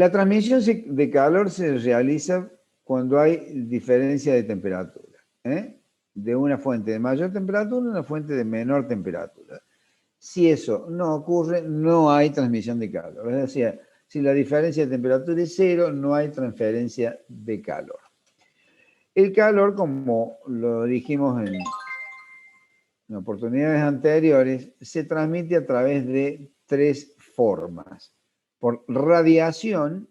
La transmisión de calor se realiza cuando hay diferencia de temperatura, ¿eh? De una fuente de mayor temperatura a una fuente de menor temperatura. Si eso no ocurre, no hay transmisión de calor. Es decir, si la diferencia de temperatura es cero, no hay transferencia de calor. El calor, como lo dijimos en oportunidades anteriores, se transmite a través de tres formas. Por radiación,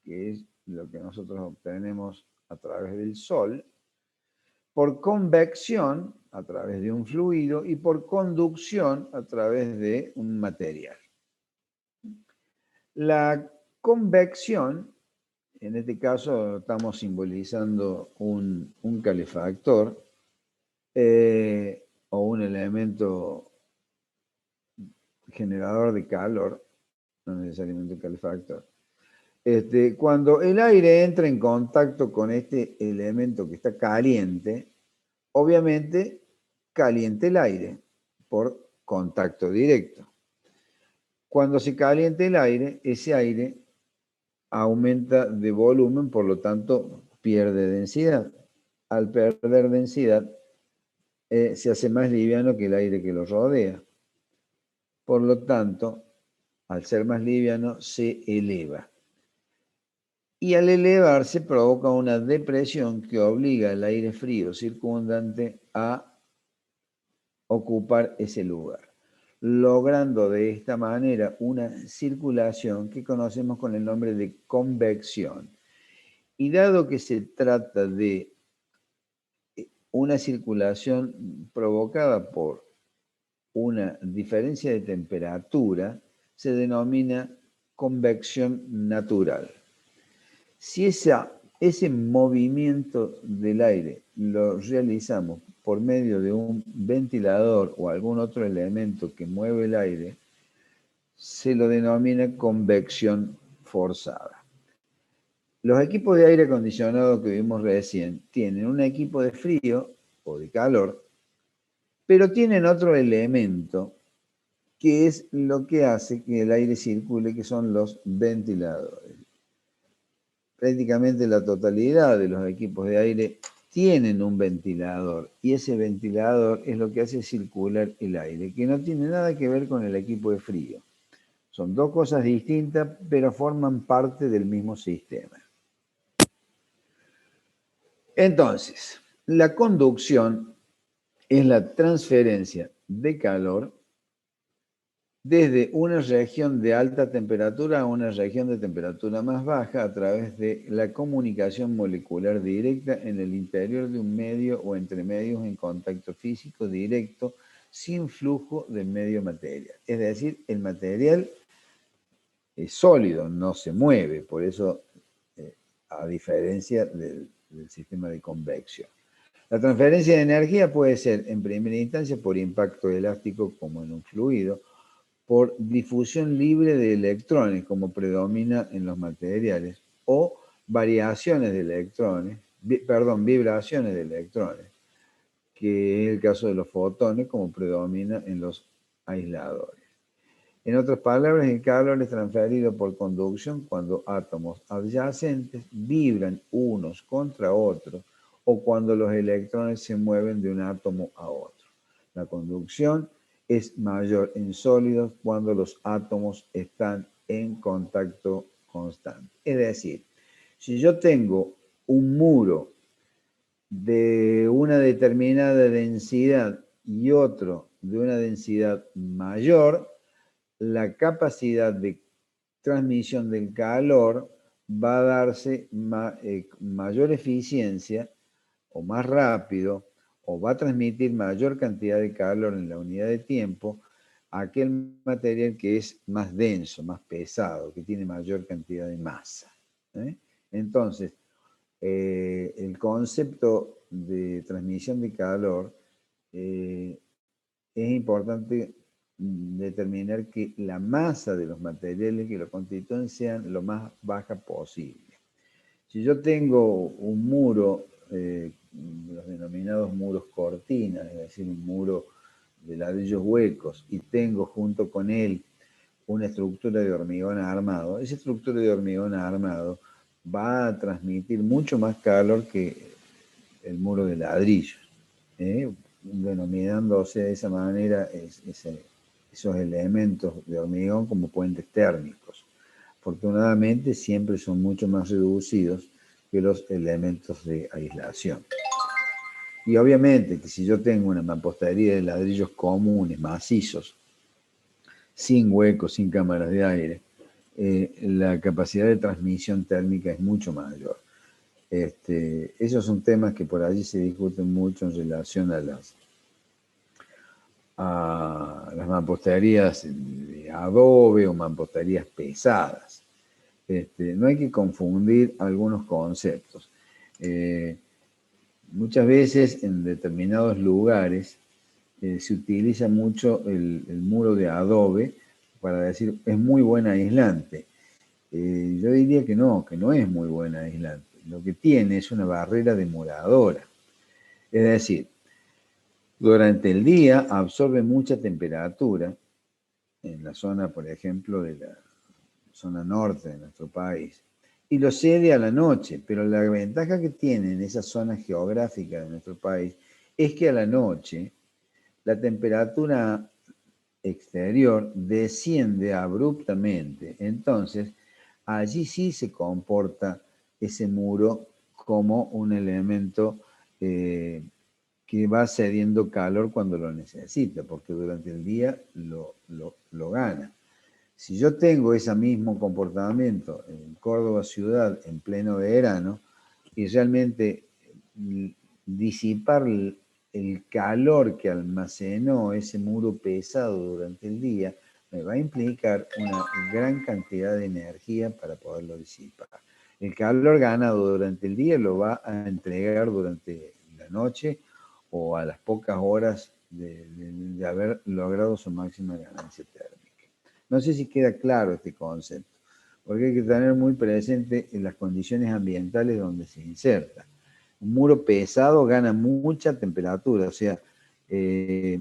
que es lo que nosotros obtenemos a través del Sol, por convección, a través de un fluido, y por conducción, a través de un material. La convección, en este caso estamos simbolizando un calefactor o un elemento generador de calor, no necesariamente un calefactor. Cuando el aire entra en contacto con este elemento que está caliente, obviamente calienta el aire por contacto directo. Cuando se calienta el aire, ese aire aumenta de volumen, por lo tanto pierde densidad. Al perder densidad, se hace más liviano que el aire que lo rodea. Por lo tanto, al ser más liviano, se eleva. Y al elevarse provoca una depresión que obliga al aire frío circundante a ocupar ese lugar, logrando de esta manera una circulación que conocemos con el nombre de convección. Y dado que se trata de una circulación provocada por una diferencia de temperatura, se denomina convección natural. Si ese movimiento del aire lo realizamos por medio de un ventilador o algún otro elemento que mueve el aire, se lo denomina convección forzada. Los equipos de aire acondicionado que vimos recién tienen un equipo de frío o de calor, pero tienen otro elemento que es lo que hace que el aire circule, que son los ventiladores. Prácticamente la totalidad de los equipos de aire tienen un ventilador y ese ventilador es lo que hace circular el aire, que no tiene nada que ver con el equipo de frío. Son dos cosas distintas, pero forman parte del mismo sistema. Entonces, la conducción es la transferencia de calor desde una región de alta temperatura a una región de temperatura más baja a través de la comunicación molecular directa en el interior de un medio o entre medios en contacto físico directo sin flujo de medio material. Es decir, el material es sólido, no se mueve, por eso a diferencia del sistema de convección. La transferencia de energía puede ser en primera instancia por impacto elástico como en un fluido, por difusión libre de electrones, como predomina en los materiales, o variaciones de electrones, vibraciones de electrones, que es el caso de los fotones, como predomina en los aisladores. En otras palabras, el calor es transferido por conducción cuando átomos adyacentes vibran unos contra otros o cuando los electrones se mueven de un átomo a otro. La conducción es mayor en sólidos cuando los átomos están en contacto constante. Es decir, si yo tengo un muro de una determinada densidad y otro de una densidad mayor, la capacidad de transmisión del calor va a darse mayor eficiencia o más rápido, o va a transmitir mayor cantidad de calor en la unidad de tiempo a aquel material que es más denso, más pesado, que tiene mayor cantidad de masa. Entonces, el concepto de transmisión de calor es importante determinar que la masa de los materiales que lo constituyen sean lo más baja posible. Si yo tengo un muro, los denominados muros cortinas, es decir, un muro de ladrillos huecos, y tengo junto con él una estructura de hormigón armado, esa estructura de hormigón armado va a transmitir mucho más calor que el muro de ladrillos, denominándose de esa manera esos elementos de hormigón como puentes térmicos. Afortunadamente siempre son mucho más reducidos que los elementos de aislación. Y obviamente que si yo tengo una mampostería de ladrillos comunes, macizos, sin huecos, sin cámaras de aire, la capacidad de transmisión térmica es mucho mayor. Esos son temas que por allí se discuten mucho en relación a las mamposterías de adobe o mamposterías pesadas. No hay que confundir algunos conceptos. Muchas veces en determinados lugares se utiliza mucho el muro de adobe para decir es muy buen aislante. Yo diría que no es muy buen aislante. Lo que tiene es una barrera demoradora. Es decir, durante el día absorbe mucha temperatura en la zona, por ejemplo, de la zona norte de nuestro país, y lo cede a la noche, pero la ventaja que tiene en esa zona geográfica de nuestro país es que a la noche la temperatura exterior desciende abruptamente. Entonces, allí sí se comporta ese muro como un elemento que va cediendo calor cuando lo necesita, porque durante el día lo gana. Si yo tengo ese mismo comportamiento en Córdoba ciudad en pleno verano y realmente disipar el calor que almacenó ese muro pesado durante el día, me va a implicar una gran cantidad de energía para poderlo disipar. El calor ganado durante el día lo va a entregar durante la noche o a las pocas horas de haber logrado su máxima ganancia térmica. No sé si queda claro este concepto, porque hay que tener muy presente en las condiciones ambientales donde se inserta. Un muro pesado gana mucha temperatura, o sea,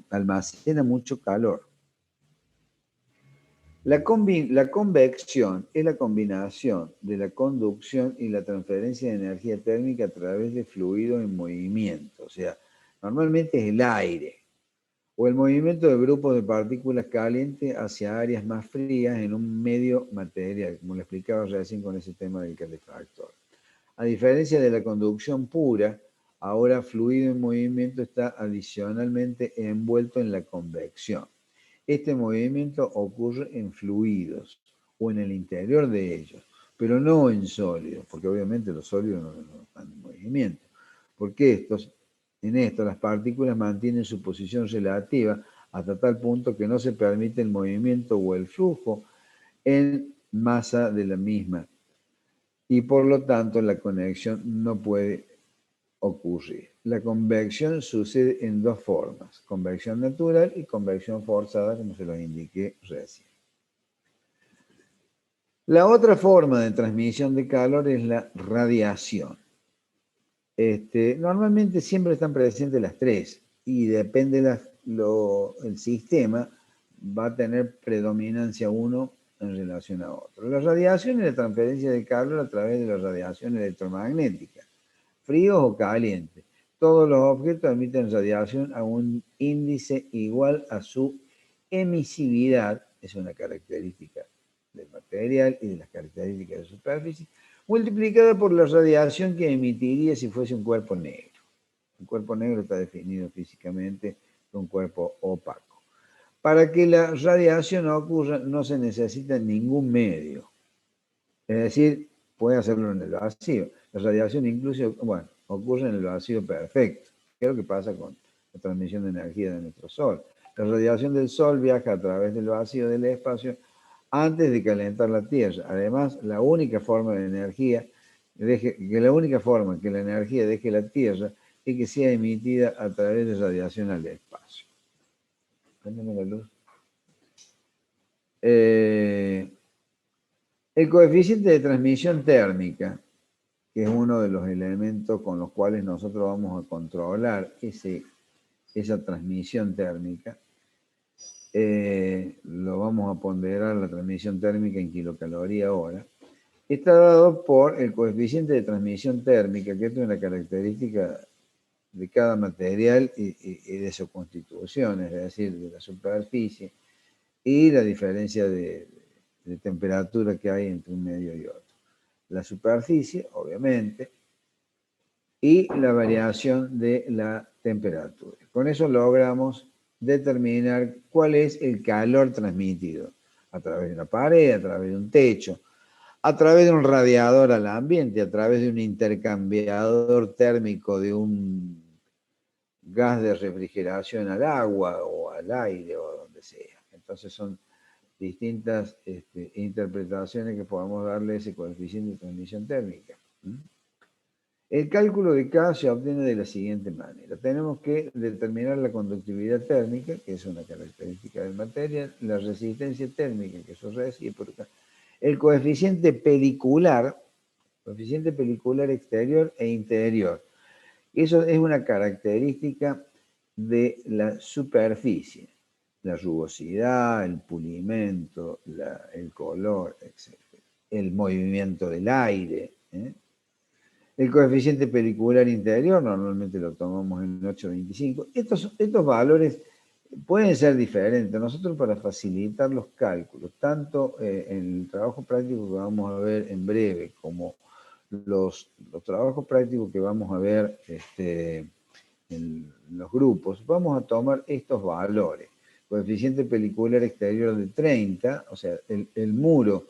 almacena mucho calor. La convección es la combinación de la conducción y la transferencia de energía térmica a través de fluido en movimiento, o sea, normalmente es el aire, o el movimiento de grupos de partículas calientes hacia áreas más frías en un medio material, como lo explicaba recién con ese tema del calefactor. A diferencia de la conducción pura, ahora fluido en movimiento está adicionalmente envuelto en la convección. Este movimiento ocurre en fluidos o en el interior de ellos, pero no en sólidos, porque obviamente los sólidos no están en movimiento, porque en esto las partículas mantienen su posición relativa hasta tal punto que no se permite el movimiento o el flujo en masa de la misma y por lo tanto la conexión no puede ocurrir. La convección sucede en dos formas, convección natural y convección forzada, como se los indiqué recién. La otra forma de transmisión de calor es la radiación. Normalmente siempre están presentes las tres y depende el sistema, va a tener predominancia uno en relación a otro. La radiación es la transferencia de calor a través de la radiación electromagnética, fríos o calientes. Todos los objetos emiten radiación a un índice igual a su emisividad, es una característica del material y de las características de superficie, multiplicada por la radiación que emitiría si fuese un cuerpo negro. Un cuerpo negro está definido físicamente como un cuerpo opaco. Para que la radiación ocurra no se necesita ningún medio. Es decir, puede hacerlo en el vacío. La radiación incluso, ocurre en el vacío perfecto. ¿Qué es lo que pasa con la transmisión de energía de nuestro Sol? La radiación del Sol viaja a través del vacío del espacio antes de calentar la Tierra. Además, la única forma que la energía deje la Tierra es que sea emitida a través de radiación al espacio. Préndeme la luz. El coeficiente de transmisión térmica, que es uno de los elementos con los cuales nosotros vamos a controlar esa transmisión térmica, lo vamos a ponderar la transmisión térmica en kilocaloría hora, está dado por el coeficiente de transmisión térmica, que esto es una característica de cada material y de su constitución, es decir, de la superficie, y la diferencia de temperatura que hay entre un medio y otro. La superficie, obviamente, y la variación de la temperatura. Con eso logramos determinar cuál es el calor transmitido a través de una pared, a través de un techo, a través de un radiador al ambiente, a través de un intercambiador térmico de un gas de refrigeración al agua o al aire o donde sea. Entonces son distintas interpretaciones que podemos darle a ese coeficiente de transmisión térmica. El cálculo de K se obtiene de la siguiente manera. Tenemos que determinar la conductividad térmica, que es una característica del material, la resistencia térmica, que es recíproca, el coeficiente pelicular exterior e interior. Eso es una característica de la superficie, la rugosidad, el pulimento, el color, etc. El movimiento del aire. El coeficiente pelicular interior normalmente lo tomamos en 8,25. Estos valores pueden ser diferentes. Nosotros, para facilitar los cálculos, tanto en el trabajo práctico que vamos a ver en breve, como los trabajos prácticos que vamos a ver en los grupos, vamos a tomar estos valores. Coeficiente pelicular exterior de 30, o sea, el muro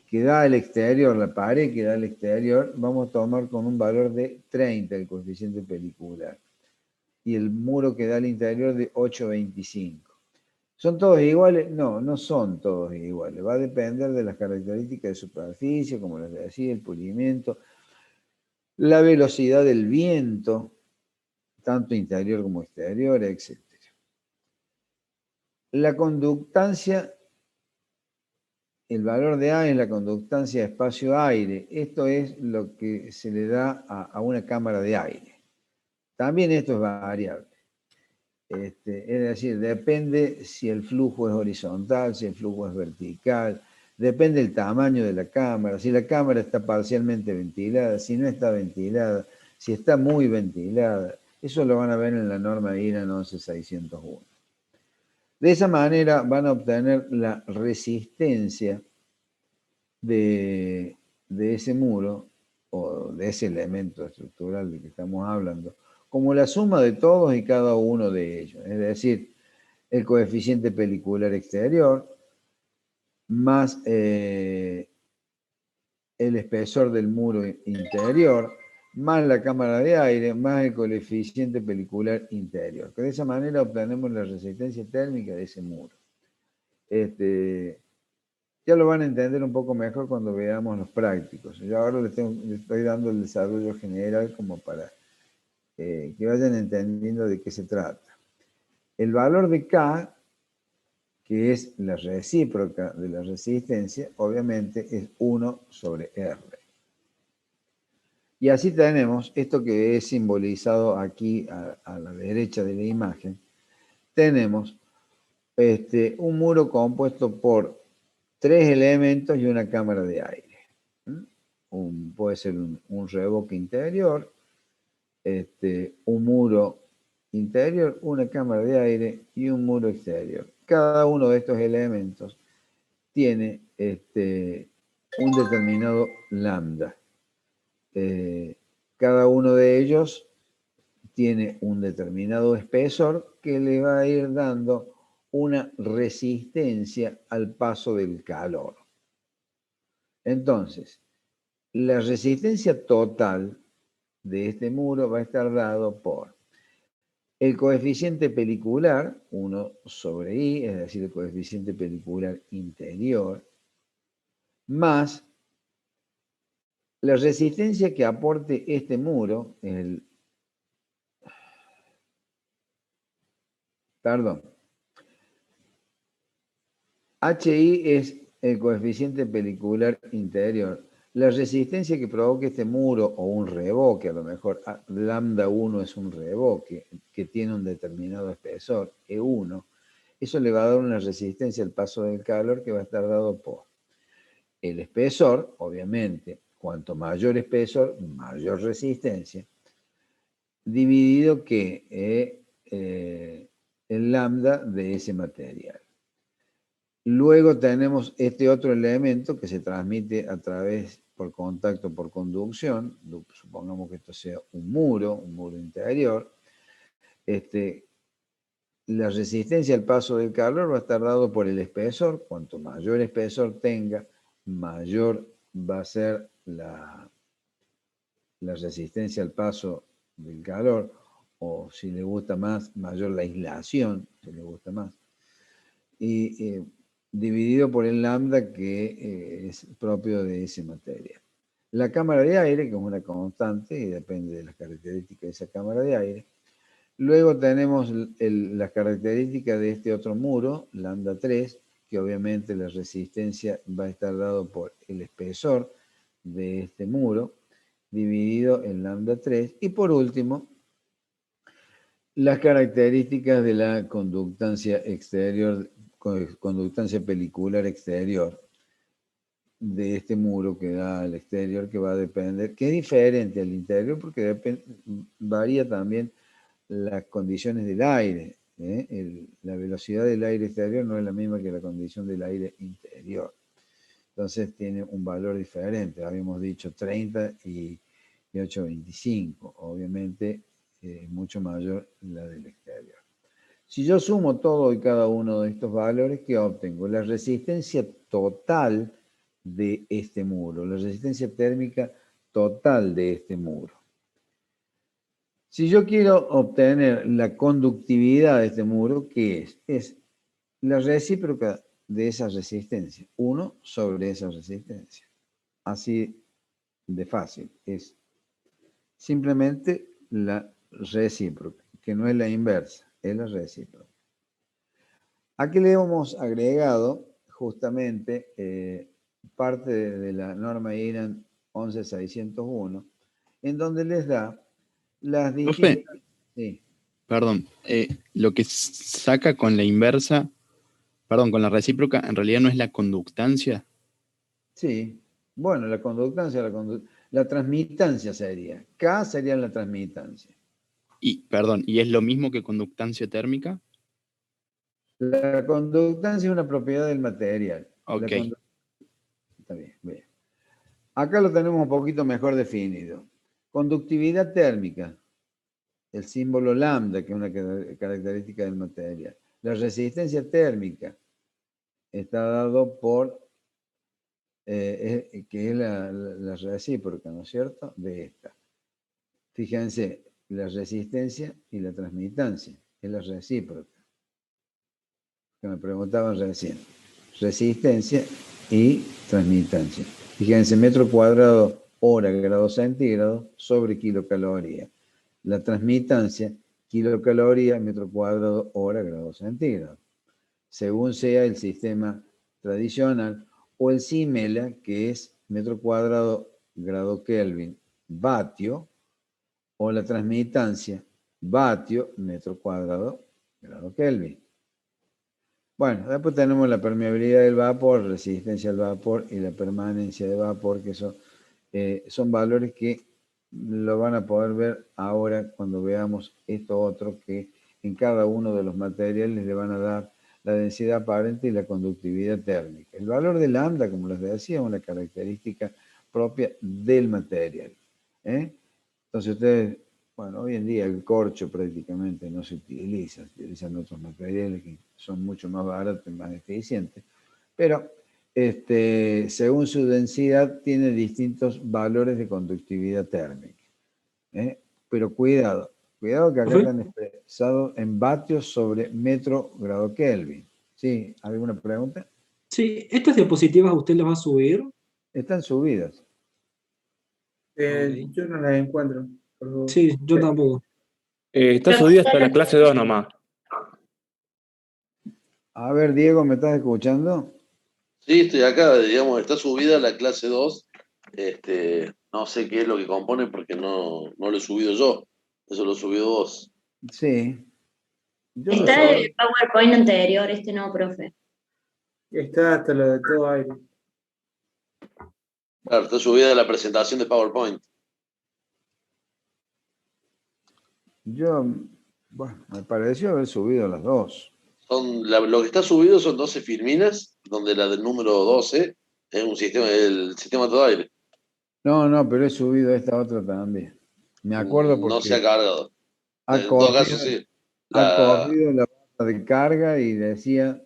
que da al exterior, la pared que da al exterior, vamos a tomar con un valor de 30 el coeficiente pelicular. Y el muro que da al interior de 8,25. ¿Son todos iguales? No, no son todos iguales. Va a depender de las características de superficie, como les decía, el pulimiento, la velocidad del viento, tanto interior como exterior, etc. La conductancia, el valor de A es la conductancia espacio-aire. Esto es lo que se le da a una cámara de aire. También esto es variable. Es decir, depende si el flujo es horizontal, si el flujo es vertical, depende del tamaño de la cámara, si la cámara está parcialmente ventilada, si no está ventilada, si está muy ventilada. Eso lo van a ver en la norma IRAN 11601. De esa manera van a obtener la resistencia de ese muro o de ese elemento estructural del que estamos hablando, como la suma de todos y cada uno de ellos. Es decir, el coeficiente pelicular exterior más el espesor del muro interior, más la cámara de aire, más el coeficiente pelicular interior. Que de esa manera obtenemos la resistencia térmica de ese muro. Ya lo van a entender un poco mejor cuando veamos los prácticos. Yo ahora les estoy dando el desarrollo general como para que vayan entendiendo de qué se trata. El valor de K, que es la recíproca de la resistencia, obviamente es 1 sobre R. Y así tenemos esto que es simbolizado aquí a la derecha de la imagen. Tenemos un muro compuesto por 3 elementos y una cámara de aire. Puede ser un revoque interior, un muro interior, una cámara de aire y un muro exterior. Cada uno de estos elementos tiene un determinado lambda. Cada uno de ellos tiene un determinado espesor que le va a ir dando una resistencia al paso del calor. Entonces, la resistencia total de este muro va a estar dado por el coeficiente pelicular, 1 sobre I, es decir, el coeficiente pelicular interior, más la resistencia que aporte este muro, HI es el coeficiente pelicular interior. La resistencia que provoque este muro o un revoque, a lo mejor lambda 1 es un revoque que tiene un determinado espesor, E1, eso le va a dar una resistencia al paso del calor que va a estar dado por el espesor, obviamente, cuanto mayor espesor, mayor resistencia, dividido que el lambda de ese material. Luego tenemos este otro elemento que se transmite a través, por contacto, por conducción. Supongamos que esto sea un muro interior. La resistencia al paso del calor va a estar dado por el espesor. Cuanto mayor espesor tenga, mayor va a ser la resistencia al paso del calor, o si le gusta más, mayor la aislación, si le gusta más. Y dividido por el lambda que es propio de ese material. La cámara de aire, que es una constante y depende de las características de esa cámara de aire. Luego tenemos las características de este otro muro, lambda 3, que obviamente la resistencia va a estar dado por el espesor de este muro, dividido en lambda 3. Y por último, las características de la conductancia exterior, conductancia pelicular exterior de este muro que da al exterior, que va a depender, que es diferente al interior porque varía también las condiciones del aire. La velocidad del aire exterior no es la misma que la condición del aire interior. Entonces tiene un valor diferente. Habíamos dicho 30 y 8,25. Obviamente es mucho mayor la del exterior. Si yo sumo todo y cada uno de estos valores, ¿qué obtengo? La resistencia total de este muro, la resistencia térmica total de este muro. Si yo quiero obtener la conductividad de este muro, ¿qué es? Es la recíproca de esa resistencia, 1 sobre esa resistencia. Así de fácil. Es simplemente la recíproca, que no es la inversa, es la recíproca. Aquí le hemos agregado justamente parte de la norma IRAN 11601, en donde les da las Profe, distintas... Sí. perdón, lo que saca con la inversa, perdón, con la recíproca, en realidad no es la conductancia. Sí, bueno, la conductancia, la transmitancia sería. K sería la transmitancia. Y, perdón, ¿y es lo mismo que conductancia térmica? La conductancia es una propiedad del material. Ok. Está bien, bien. Acá lo tenemos un poquito mejor definido. Conductividad térmica, el símbolo lambda, que es una característica del material. La resistencia térmica está dado por, que es la recíproca, ¿no es cierto?, de esta. Fíjense, la resistencia y la transmitancia, es la recíproca, que me preguntaban recién. Resistencia y transmitancia. Fíjense, metro cuadrado hora grado centígrado sobre kilocaloría. La transmitancia, kilocaloría metro cuadrado hora grado centígrado. Según sea el sistema tradicional, o el SIMELA, que es metro cuadrado grado Kelvin vatio, o la transmitancia vatio metro cuadrado grado Kelvin. Bueno, después tenemos la permeabilidad del vapor, resistencia al vapor y la permanencia del vapor, que son valores que lo van a poder ver ahora cuando veamos esto otro, que en cada uno de los materiales le van a dar la densidad aparente y la conductividad térmica. El valor de lambda, como les decía, es una característica propia del material. Entonces ustedes, bueno, hoy en día el corcho prácticamente no se utiliza, se utilizan otros materiales que son mucho más baratos y más eficientes, pero según su densidad tiene distintos valores de conductividad térmica. Pero cuidado que acá ¿Profe? están expresados en vatios sobre metro grado Kelvin. ¿Sí? ¿Alguna pregunta? Sí, estas diapositivas usted las va a subir. Están subidas. Ok. Yo no las encuentro. Por favor. Sí, yo tampoco. Está subida hasta la clase 2 nomás. A ver, Diego, ¿me estás escuchando? Sí, estoy acá, digamos, está subida la clase 2. No sé qué es lo que compone porque no lo he subido yo. Eso lo he subido vos. Sí. Yo lo Está sé. el PowerPoint anterior, este no, profe. Está hasta lo de todo aire. Claro, está subida la presentación de PowerPoint. Bueno, me pareció haber subido las dos. Lo que está subido son 12 filminas, donde la del número 12 es el sistema todo aire. No, pero he subido esta otra también. Me acuerdo No se ha porque cargado. ha En todo caso, corrido, sí. ha corrido la barra de carga y decía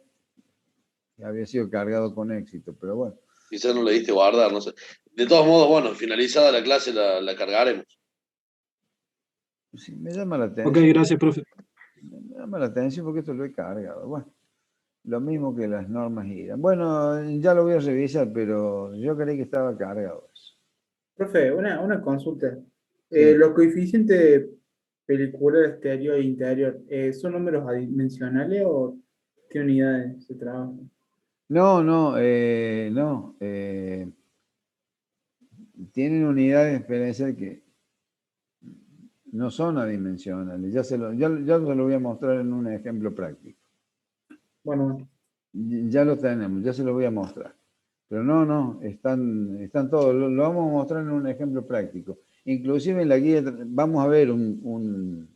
que había sido cargado con éxito, pero bueno. Quizás no le diste guardar, no sé. De todos modos, bueno, finalizada la clase la cargaremos. Sí, me llama la Ok, atención. gracias, profe. Me llama la atención porque esto lo he cargado. Bueno, lo mismo que las normas IRA. Bueno, ya lo voy a revisar, pero yo creí que estaba cargado eso. Profe, una consulta. Sí. Los coeficientes pelicular exterior e interior, ¿son números adimensionales o qué unidades se trabajan? No. Tienen unidades diferenciales que no son adimensionales. Ya se lo voy a mostrar en un ejemplo práctico. Bueno, Ya lo tenemos, ya se lo voy a mostrar. Pero no, están todos. Lo vamos a mostrar en un ejemplo práctico. Inclusive en la guía vamos a ver un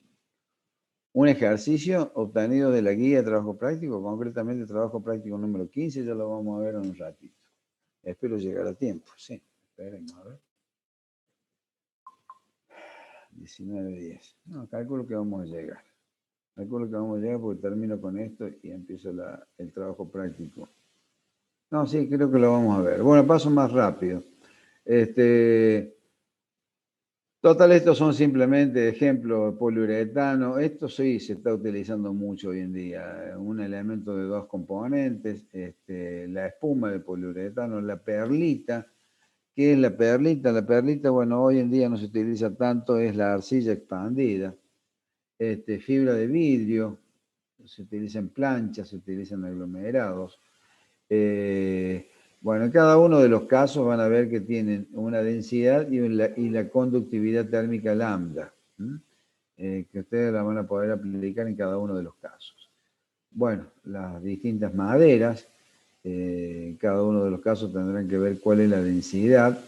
ejercicio obtenido de la guía de trabajo práctico, concretamente trabajo práctico número 15, ya lo vamos a ver en un ratito. Espero llegar a tiempo, sí. Esperemos, a ver. 19:10. No, calculo que vamos a llegar. Calculo que vamos a llegar porque termino con esto y empiezo el trabajo práctico. No, sí, creo que lo vamos a ver. Bueno, paso más rápido. Total, estos son simplemente ejemplos de poliuretano. Esto sí se está utilizando mucho hoy en día. Un elemento de dos componentes, la espuma de poliuretano, la perlita. ¿Qué es la perlita? La perlita, bueno, hoy en día no se utiliza tanto, es la arcilla expandida. Fibra de vidrio, se utiliza en planchas, se utilizan aglomerados. Bueno, en cada uno de los casos van a ver que tienen una densidad y la conductividad térmica lambda, que ustedes la van a poder aplicar en cada uno de los casos. Bueno, las distintas maderas, en cada uno de los casos tendrán que ver cuál es la densidad.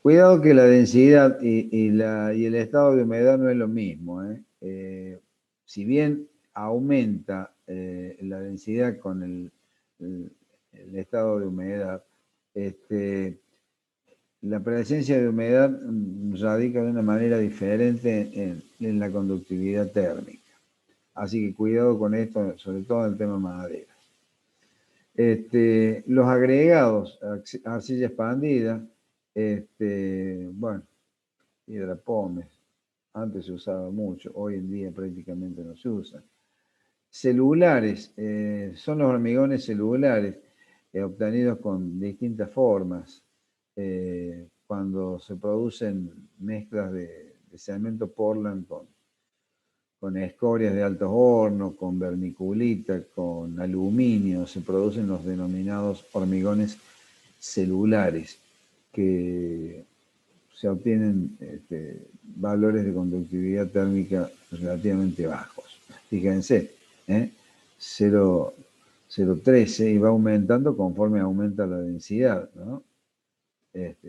Cuidado que la densidad y el estado de humedad no es lo mismo. Si bien aumenta la densidad con el estado de humedad, la presencia de humedad radica de una manera diferente en la conductividad térmica. Así que cuidado con esto, sobre todo en el tema maderas. Los agregados, arcilla expandida, bueno, hidrapomes, antes se usaba mucho, hoy en día prácticamente no se usa. Celulares, son los hormigones celulares obtenidos con distintas formas. Cuando se producen mezclas de cemento Portland con escorias de altos hornos, con vermiculita, con aluminio, se producen los denominados hormigones celulares, que se obtienen valores de conductividad térmica relativamente bajos. Fíjense, 0,13 y va aumentando conforme aumenta la densidad, ¿no?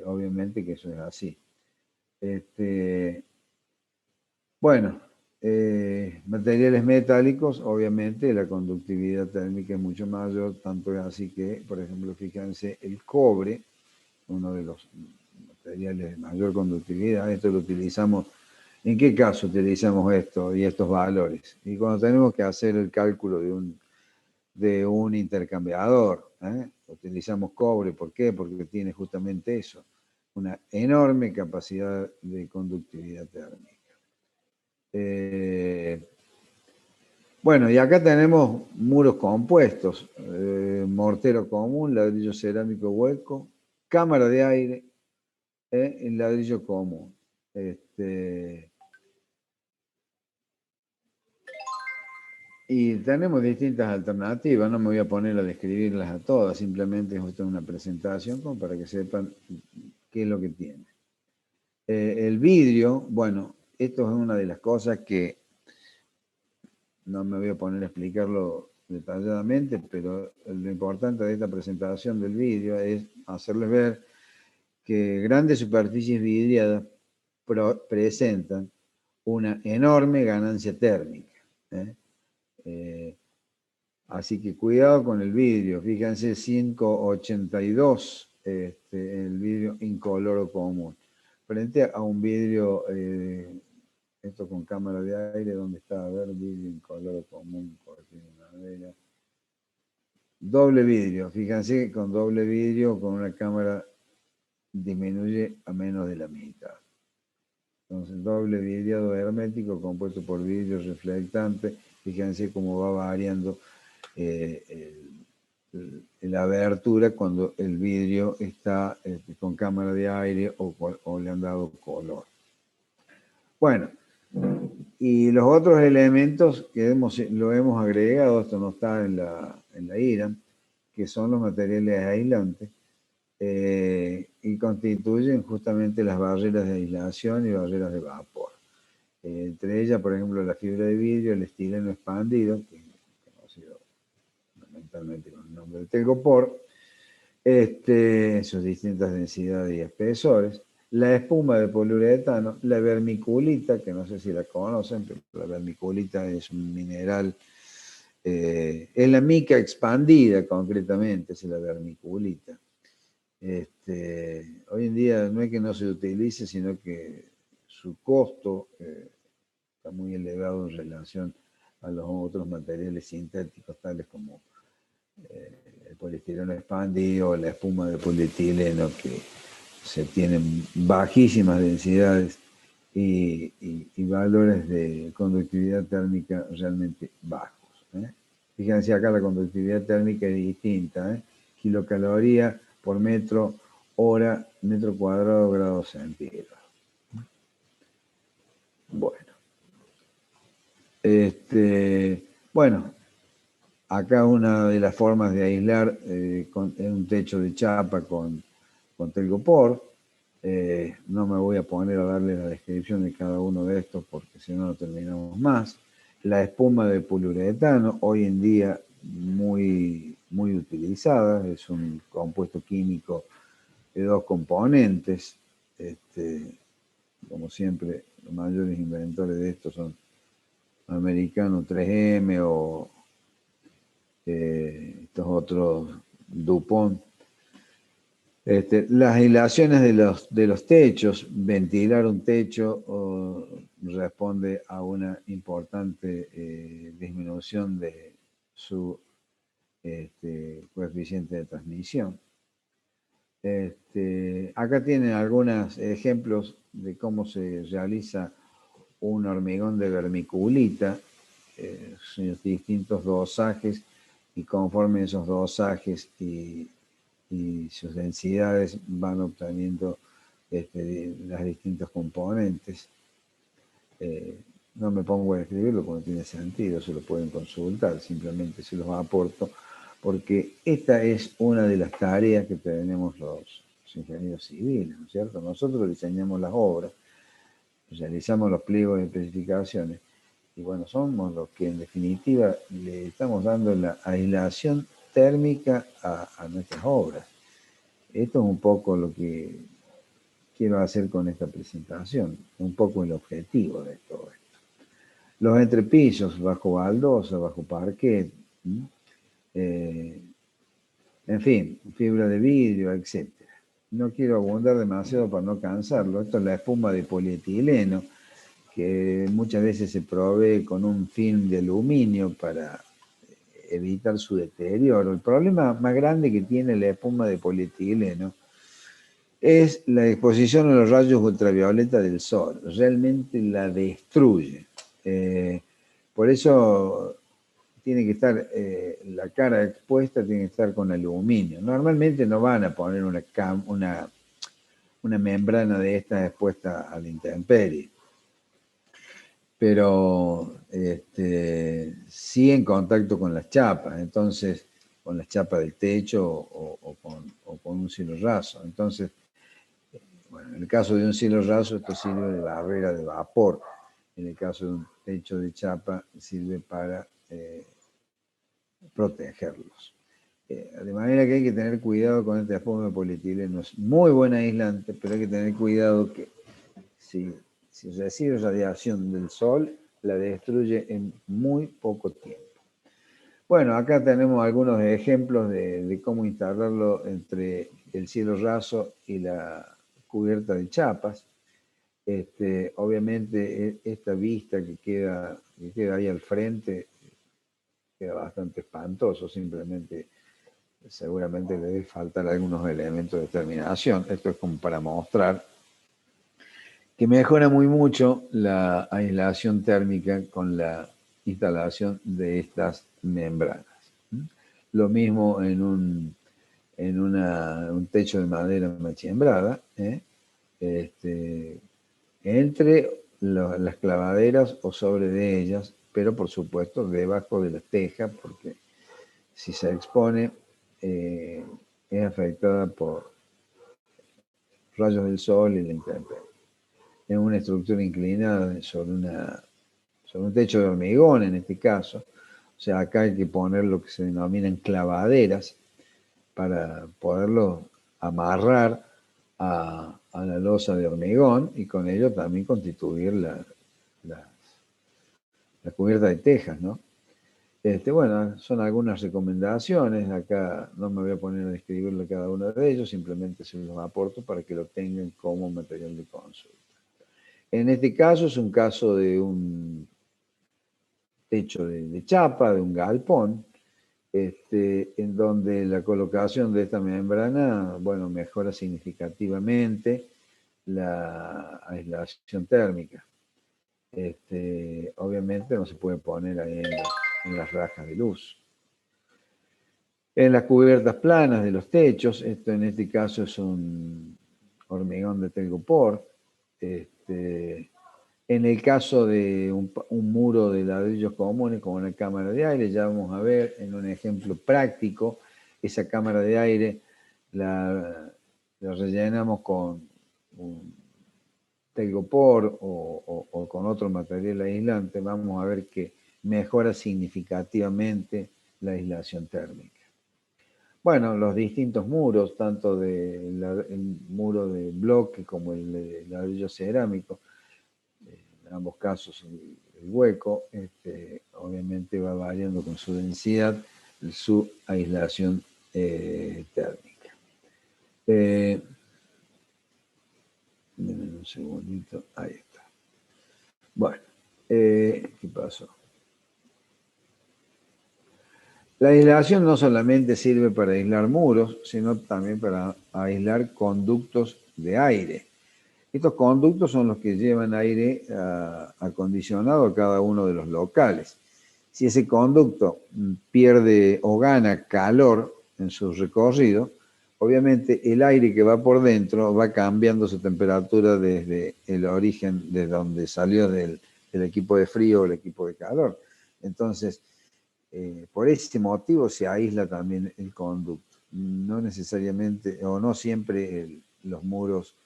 Obviamente que eso es así. Bueno, materiales metálicos, obviamente la conductividad térmica es mucho mayor, tanto es así que, por ejemplo, fíjense, el cobre, uno de los materiales de mayor conductividad, esto lo utilizamos, ¿en qué caso utilizamos esto y estos valores? Y cuando tenemos que hacer el cálculo de un intercambiador, utilizamos cobre, ¿por qué? Porque tiene justamente eso, una enorme capacidad de conductividad térmica. Bueno, y acá tenemos muros compuestos, mortero común, ladrillo cerámico hueco, cámara de aire, en ladrillo común. Y tenemos distintas alternativas, no me voy a poner a describirlas a todas, simplemente esto es una presentación como para que sepan qué es lo que tiene. El vidrio, bueno, esto es una de las cosas que no me voy a poner a explicarlo detalladamente, pero lo importante de esta presentación del vídeo es hacerles ver que grandes superficies vidriadas presentan una enorme ganancia térmica. Así que cuidado con el vidrio. Fíjense, 582, el vidrio incoloro común. Frente a un vidrio, esto con cámara de aire, ¿dónde está? A ver, vidrio incoloro común, cortina de madera. Doble vidrio. Fíjense, con doble vidrio, con una cámara, disminuye a menos de la mitad. Entonces, doble vidriado hermético compuesto por vidrio reflectante. Fíjense cómo va variando la abertura cuando el vidrio está con cámara de aire o le han dado color. Bueno, y los otros elementos que lo hemos agregado, esto no está en la IRAM, que son los materiales aislantes, y constituyen justamente las barreras de aislación y barreras de vapor. Entre ellas, por ejemplo, la fibra de vidrio, el estileno expandido, que es conocido fundamentalmente con el nombre de telgopor, sus distintas densidades y espesores, la espuma de poliuretano, la vermiculita, que no sé si la conocen, pero la vermiculita es un mineral, es la mica expandida concretamente, es la vermiculita. Hoy en día no es que no se utilice, sino que su costo está muy elevado en relación a los otros materiales sintéticos, tales como el poliestireno expandido, la espuma de polietileno, que se tienen bajísimas densidades y valores de conductividad térmica realmente bajos. Fíjense acá, la conductividad térmica es distinta, kilocaloría por metro hora, metro cuadrado, grados centígrados. Bueno. Bueno, acá una de las formas de aislar es un techo de chapa con telgopor. No me voy a poner a darle la descripción de cada uno de estos porque si no terminamos más. La espuma de poliuretano, hoy en día muy utilizada, es un compuesto químico de 2 componentes. Como siempre, los mayores inventores de esto son americanos 3M o estos otros DuPont. Las aislaciones de los techos, ventilar un techo responde a una importante disminución de su coeficiente de transmisión. Acá tienen algunos ejemplos de cómo se realiza un hormigón de vermiculita, sus distintos dosajes, y conforme esos dosajes y sus densidades van obteniendo las distintos componentes. No me pongo a escribirlo porque no tiene sentido, se lo pueden consultar, simplemente se los aporto, porque esta es una de las tareas que tenemos los ingenieros civiles, ¿no es cierto? Nosotros diseñamos las obras, realizamos los pliegos de especificaciones, y bueno, somos los que en definitiva le estamos dando la aislación térmica a nuestras obras. Esto es un poco lo que quiero hacer con esta presentación, un poco el objetivo de todo esto. Los entrepisos bajo baldosa, bajo parquet, en fin, fibra de vidrio, etc. No quiero abundar demasiado para no cansarlo. Esto es la espuma de polietileno, que muchas veces se provee con un film de aluminio para evitar su deterioro. El problema más grande que tiene la espuma de polietileno es la exposición a los rayos ultravioleta del sol. Realmente la destruye. Por eso tiene que estar, la cara expuesta tiene que estar con aluminio. Normalmente no van a poner una membrana de esta expuesta a la intemperie, pero sí en contacto con las chapas, entonces con las chapas del techo o con un cielo raso. Entonces, bueno, en el caso de un cielo raso, esto sirve de barrera de vapor. en el caso de un techo de chapa, sirve para protegerlos. De manera que hay que tener cuidado con esta espuma de polietileno. Es muy buen aislante, pero hay que tener cuidado que si recibe radiación del sol, la destruye en muy poco tiempo. Bueno, acá tenemos algunos ejemplos de cómo instalarlo entre el cielo raso y la cubierta de chapas. Obviamente esta vista que queda ahí al frente queda bastante espantoso, simplemente seguramente le debe faltar algunos elementos de terminación. Esto es como para mostrar que mejora muy mucho la aislación térmica con la instalación de estas membranas. Lo mismo en un techo de madera machembrada, entre las clavaderas o sobre de ellas, pero por supuesto debajo de las tejas, porque si se expone es afectada por rayos del sol y la intemperie. En una estructura inclinada sobre un techo de hormigón en este caso, o sea, acá hay que poner lo que se denominan clavaderas para poderlo amarrar a la losa de hormigón y con ello también constituir la cubierta de tejas, ¿no? Bueno, son algunas recomendaciones. Acá no me voy a poner a describirle cada uno de ellos, simplemente se los aporto para que lo tengan como material de consulta. En este caso es un caso de un techo de chapa, de un galpón, en donde la colocación de esta membrana, bueno, mejora significativamente la aislación térmica. Obviamente no se puede poner ahí en las rajas de luz. En las cubiertas planas de los techos, esto en este caso es un hormigón de telgopor. En el caso de un muro de ladrillos comunes como una cámara de aire, ya vamos a ver en un ejemplo práctico, esa cámara de aire la rellenamos con un telgopor o con otro material aislante, vamos a ver que mejora significativamente la aislación térmica. Bueno, los distintos muros, tanto el muro de bloque como el de ladrillo cerámico, en ambos casos el hueco, obviamente va variando con su densidad, su aislación térmica. Denme un segundito, ahí está. Bueno, ¿qué pasó? La aislación no solamente sirve para aislar muros, sino también para aislar conductos de aire. Estos conductos son los que llevan aire acondicionado a cada uno de los locales. Si ese conducto pierde o gana calor en su recorrido, obviamente el aire que va por dentro va cambiando su temperatura desde el origen de donde salió del equipo de frío o el equipo de calor. Entonces, por ese motivo se aísla también el conducto. No necesariamente o no siempre los muros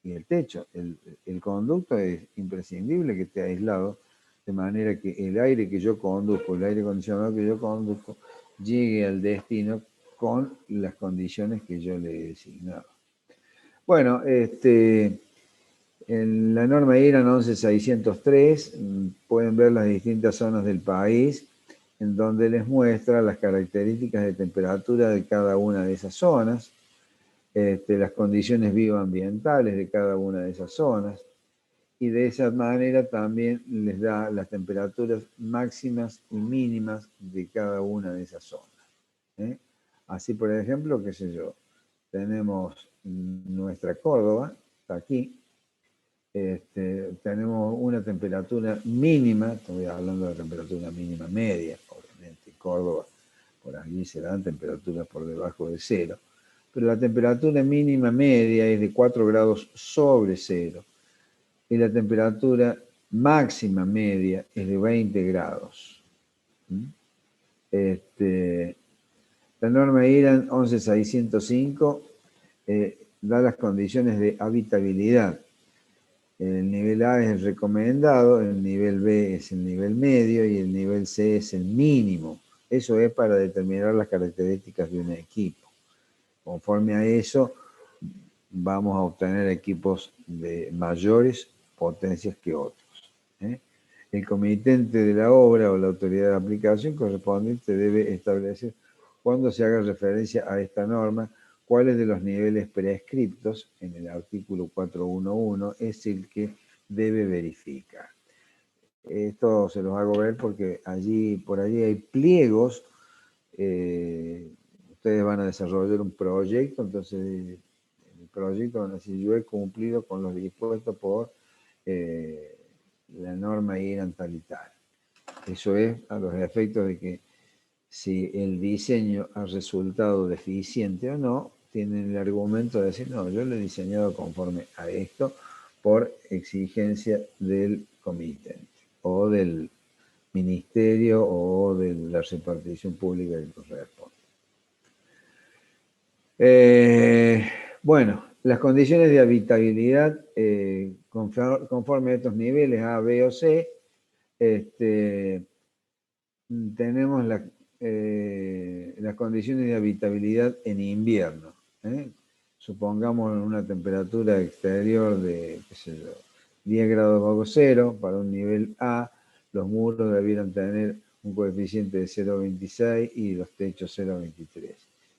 y el techo. El conducto es imprescindible que esté aislado, de manera que el aire que yo conduzco, el aire acondicionado que yo conduzco, llegue al destino con las condiciones que yo le he designado. Bueno, en la norma IRAN 11603 pueden ver las distintas zonas del país en donde les muestra las características de temperatura de cada una de esas zonas, las condiciones bioambientales de cada una de esas zonas, y de esa manera también les da las temperaturas máximas y mínimas de cada una de esas zonas. Así, por ejemplo, qué sé yo, tenemos nuestra Córdoba, está aquí, tenemos una temperatura mínima, estoy hablando de temperatura mínima media, obviamente, Córdoba, por allí se dan temperaturas por debajo de cero, pero la temperatura mínima media es de 4 grados sobre cero, y la temperatura máxima media es de 20 grados. La norma IRAN 11605 da las condiciones de habitabilidad. El nivel A es el recomendado, el nivel B es el nivel medio y el nivel C es el mínimo. Eso es para determinar las características de un equipo. Conforme a eso, vamos a obtener equipos de mayores potencias que otros. El comitente de la obra o la autoridad de aplicación correspondiente debe establecer, cuando se haga referencia a esta norma, cuáles de los niveles prescriptos en el artículo 411 es el que debe verificar. Esto se los hago ver porque por allí hay pliegos. Ustedes van a desarrollar un proyecto, entonces en el proyecto van a decir: yo he cumplido con los dispuestos por la norma IRAN tal y tal. Eso es a los efectos de que si el diseño ha resultado deficiente o no, tienen el argumento de decir: no, yo lo he diseñado conforme a esto por exigencia del comitente o del ministerio o de la repartición pública que corresponde. Bueno, las condiciones de habitabilidad conforme a estos niveles A, B o C, tenemos las condiciones de habitabilidad en invierno. Supongamos una temperatura exterior de, qué sé yo, 10 grados bajo cero para un nivel A, los muros debieran tener un coeficiente de 0,26 y los techos 0,23.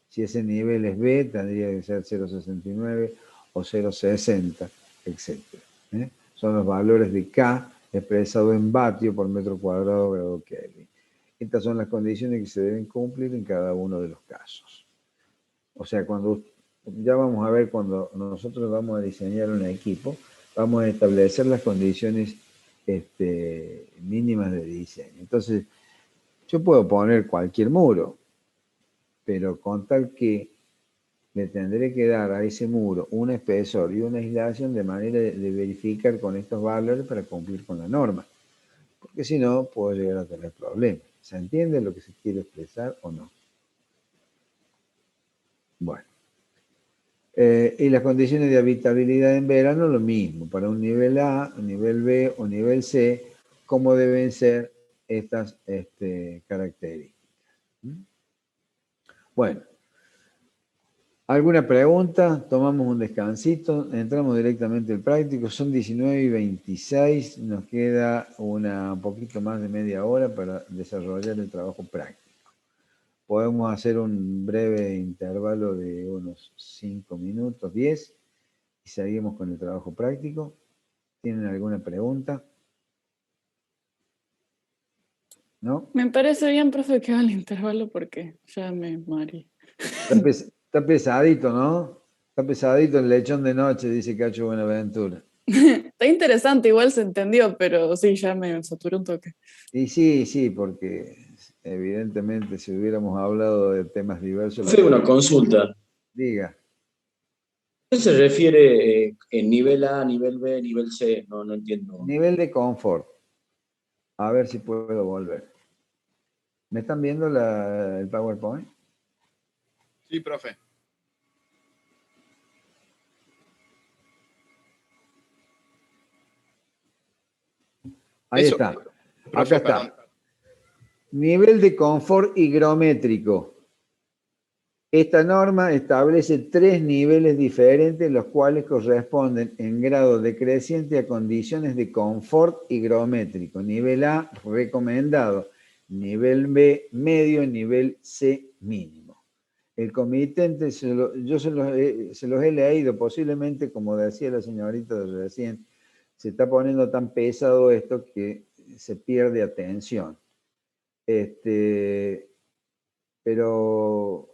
Si ese nivel es B, tendría que ser 0,69 o 0,60, etc. Son los valores de K expresado en vatio por metro cuadrado grado Kelvin. Estas son las condiciones que se deben cumplir en cada uno de los casos. O sea, ya vamos a ver, cuando nosotros vamos a diseñar un equipo, vamos a establecer las condiciones mínimas de diseño. Entonces, yo puedo poner cualquier muro, pero con tal que le tendré que dar a ese muro un espesor y una aislación de manera de verificar con estos valores para cumplir con la norma. Porque si no, puedo llegar a tener problemas. ¿Se entiende lo que se quiere expresar o no? Bueno. Y las condiciones de habitabilidad en verano, lo mismo. Para un nivel A, un nivel B o nivel C, ¿cómo deben ser estas características? Bueno. ¿Alguna pregunta? Tomamos un descansito, entramos directamente al práctico. Son 19:26, nos queda un poquito más de media hora para desarrollar el trabajo práctico. Podemos hacer un breve intervalo de unos 5 minutos, 10, y seguimos con el trabajo práctico. ¿Tienen alguna pregunta? ¿No? Me parece bien, profe, que haga el intervalo porque ya me mareé. Está pesadito, ¿no? Está pesadito el lechón de noche, dice Cacho Buenaventura. Está interesante, igual se entendió, pero sí, ya me saturó un toque. Y sí, porque evidentemente si hubiéramos hablado de temas diversos... Hacer una consulta. Diga. ¿Qué se refiere en nivel A, nivel B, nivel C? No entiendo. Nivel de confort. A ver si puedo volver. ¿Me están viendo el PowerPoint? Sí, profe. Ahí Eso, está. profe, Acá está. perdón. Nivel de confort higrométrico. Esta norma establece 3 niveles diferentes, los cuales corresponden en grado decreciente a condiciones de confort higrométrico. Nivel A, recomendado. Nivel B, medio. Nivel C, mínimo. El comitente, yo se los he leído, posiblemente, como decía la señorita de recién, se está poniendo tan pesado esto que se pierde atención. Pero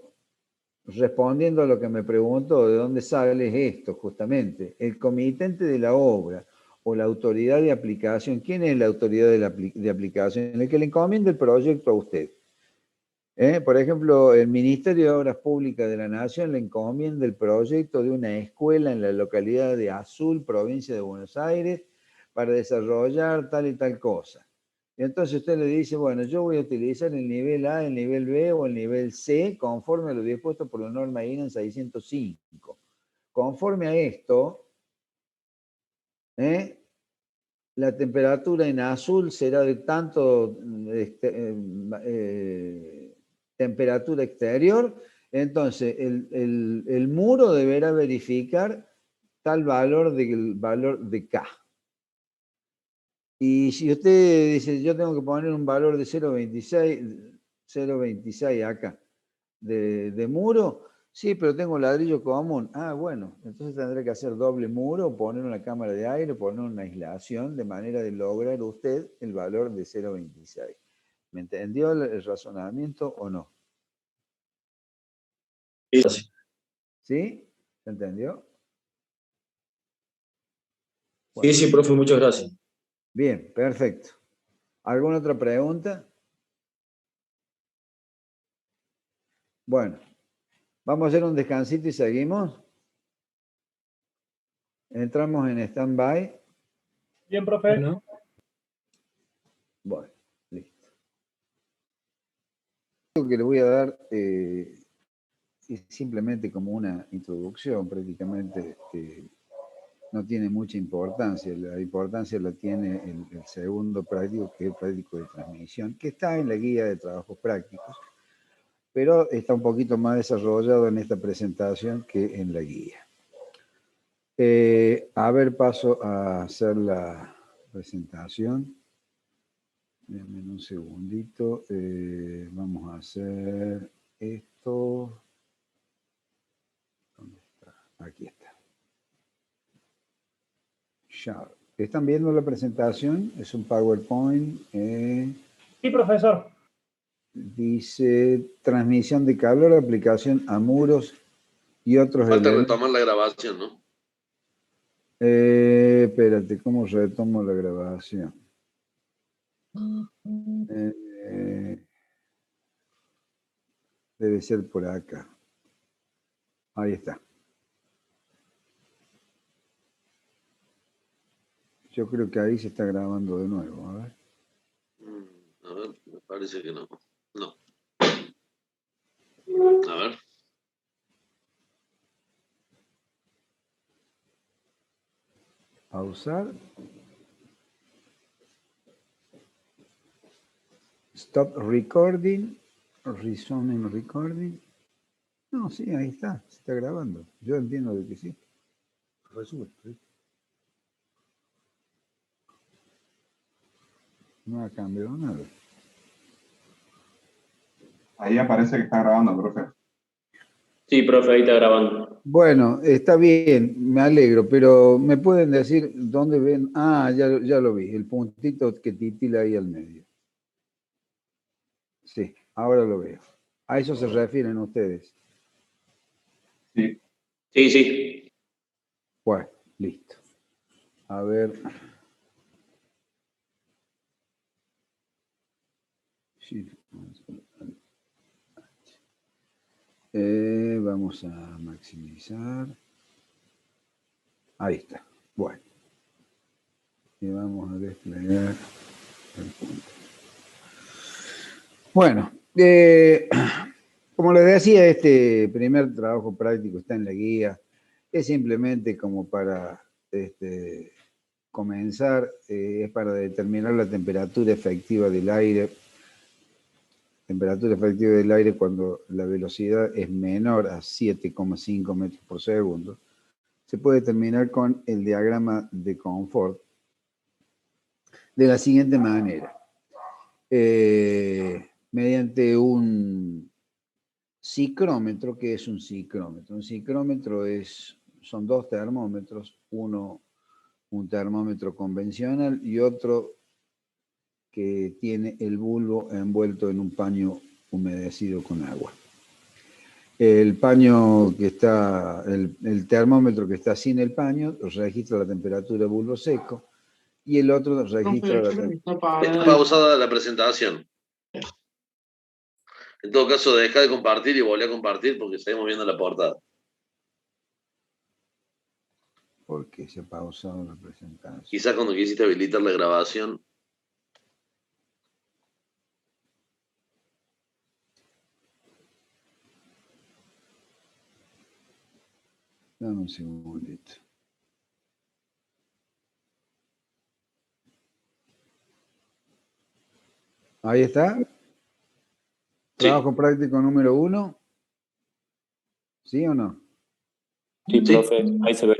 respondiendo a lo que me preguntó, ¿de dónde sale esto justamente? El comitente de la obra o la autoridad de aplicación. ¿Quién es la autoridad de aplicación? El que le encomienda el proyecto a usted. Por ejemplo, el Ministerio de Obras Públicas de la Nación le encomienda el proyecto de una escuela en la localidad de Azul, provincia de Buenos Aires, para desarrollar tal y tal cosa. Y entonces usted le dice, bueno, yo voy a utilizar el nivel A, el nivel B o el nivel C conforme a lo dispuesto por la norma IRAN 605. Conforme a esto, la temperatura en azul será de tanto temperatura exterior, entonces el muro deberá verificar tal valor de K. Y si usted dice, yo tengo que poner un valor de 0,26 acá, de muro, sí, pero tengo ladrillo común. Ah, bueno, entonces tendré que hacer doble muro, poner una cámara de aire, poner una aislación, de manera de lograr usted el valor de 0,26. ¿Me entendió el razonamiento o no? Sí. ¿Sí? ¿Se entendió? Sí, sí, profe, muchas gracias. Bien, perfecto. ¿Alguna otra pregunta? Bueno, vamos a hacer un descansito y seguimos. Entramos en stand-by. Bien, profe. Bueno. Bueno, listo. Lo que le voy a dar es simplemente como una introducción, prácticamente no tiene mucha importancia. La importancia la tiene el segundo práctico, que es el práctico de transmisión, que está en la guía de trabajos prácticos, pero está un poquito más desarrollado en esta presentación que en la guía. A ver, paso a hacer la presentación. Denme un segundito. Vamos a hacer esto. ¿Dónde está? Aquí está. Ya. ¿Están viendo la presentación? Es un PowerPoint. Sí, profesor. Dice transmisión de calor, aplicación a muros y otros Falta elementos. retomar la grabación, ¿no? Espérate, ¿cómo retomo la grabación? Debe ser por acá. Ahí está. Yo creo que ahí se está grabando de nuevo. A ver. A ver, me parece que no. No. A ver. Pausar. Stop recording. Resume recording. No, sí, ahí está. Se está grabando. Yo entiendo de que sí. Resume. No ha cambiado nada. Ahí aparece que está grabando, profe. Sí, profe, ahí está grabando. Bueno, está bien, me alegro, pero ¿me pueden decir dónde ven? Ah, ya lo vi, el puntito que titila ahí al medio. Sí, ahora lo veo. A eso se refieren ustedes. Sí. Sí, sí. Bueno, listo. A ver. Sí. Vamos a maximizar. Ahí está. Bueno. Y vamos a desplegar el punto. Bueno, como les decía, este primer trabajo práctico está en la guía. Es simplemente como para comenzar, es para determinar la temperatura efectiva del aire. Temperatura efectiva del aire cuando la velocidad es menor a 7,5 metros por segundo. Se puede determinar con el diagrama de confort de la siguiente manera. Mediante un ciclómetro. ¿Qué es un ciclómetro? Un ciclómetro son dos termómetros, uno un termómetro convencional y otro que tiene el bulbo envuelto en un paño humedecido con agua. El paño que está, el termómetro que está sin el paño registra la temperatura del bulbo seco y el otro registra la temperatura. Está pausada la presentación. En todo caso, deja de compartir y volví a compartir porque seguimos viendo la portada. Porque se ha pausado la presentación. Quizás cuando quisiste habilitar la grabación. Dame un segundito. Ahí está. Trabajo práctico número 1. ¿Sí o no? Sí, profe, ahí se ve.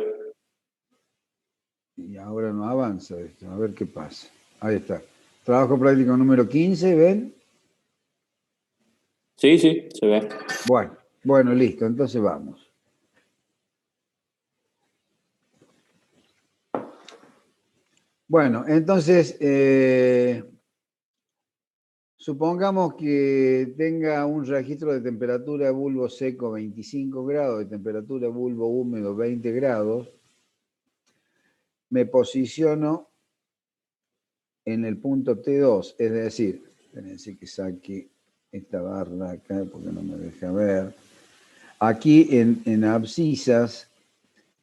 Y ahora no avanza esto. A ver qué pasa. Ahí está. Trabajo práctico número 15, ¿ven? Sí, sí, se ve. Bueno, listo. Entonces vamos. Bueno, entonces, supongamos que tenga un registro de temperatura bulbo seco 25 grados, de temperatura bulbo húmedo 20 grados. Me posiciono en el punto T2, es decir, espérense que saque esta barra acá porque no me deja ver. Aquí en abscisas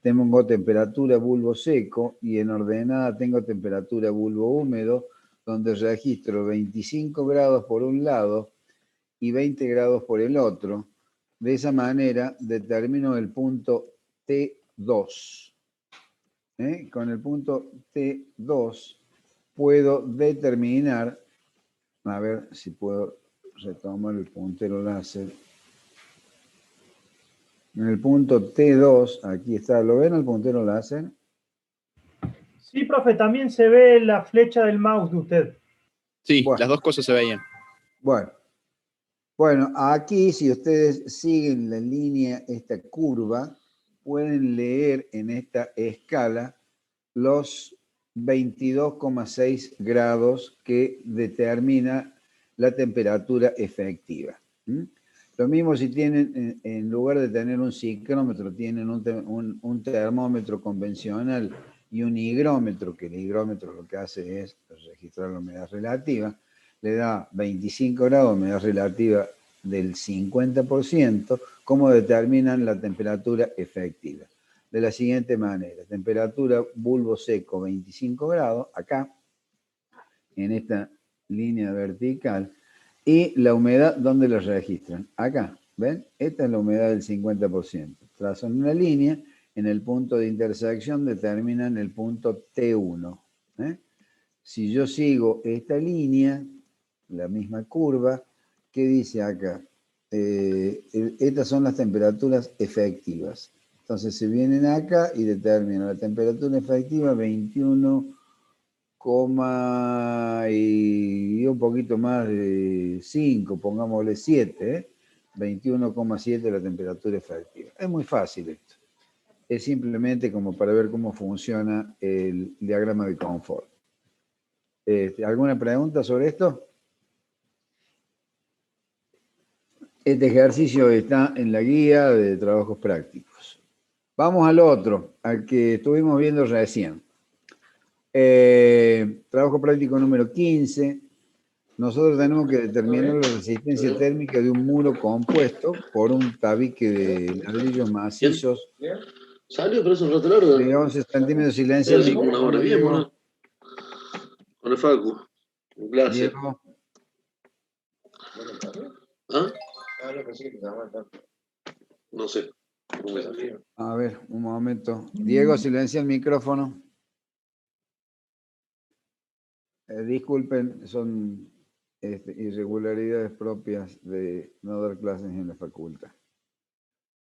tengo temperatura bulbo seco y en ordenada tengo temperatura bulbo húmedo, donde registro 25 grados por un lado y 20 grados por el otro. De esa manera determino el punto T2. Con el punto T2 puedo determinar, a ver si puedo retomar el puntero láser. En el punto T2, aquí está, ¿lo ven el puntero láser? Sí, profe, también se ve la flecha del mouse de usted. Sí, Bueno. las dos cosas se veían. Bueno, aquí si ustedes siguen la línea, esta curva, pueden leer en esta escala los 22,6 grados que determina la temperatura efectiva. Lo mismo si tienen, en lugar de tener un ciclómetro, tienen un termómetro convencional y un higrómetro, que el higrómetro lo que hace es registrar la humedad relativa, le da 25 grados, humedad relativa del 50%, ¿cómo determinan la temperatura efectiva? De la siguiente manera, temperatura bulbo seco 25 grados, acá, en esta línea vertical, y la humedad, ¿dónde la registran? Acá, ¿ven? Esta es la humedad del 50%. Trazan una línea, en el punto de intersección determinan el punto T1. Si yo sigo esta línea, la misma curva, ¿qué dice acá? Estas son las temperaturas efectivas. Entonces se vienen acá y determinan la temperatura efectiva 21, y un poquito más de 5, pongámosle 7, 21,7 la temperatura efectiva. Es muy fácil esto. Es simplemente como para ver cómo funciona el diagrama de confort. ¿Alguna pregunta sobre esto? Este ejercicio está en la guía de trabajos prácticos. Vamos al otro, al que estuvimos viendo recién. Trabajo práctico número 15. Nosotros tenemos que determinar la resistencia térmica de un muro compuesto por un tabique de ladrillos macizos Salió, pero es un rato largo. de 11 centímetros. Silencio. Así como una hora. Bien, bueno. Con el Facu. Un clase. Diego. ¿Ah? No sé. A ver, un momento. Diego, silencia el micrófono. Disculpen, son irregularidades propias de no dar clases en la facultad.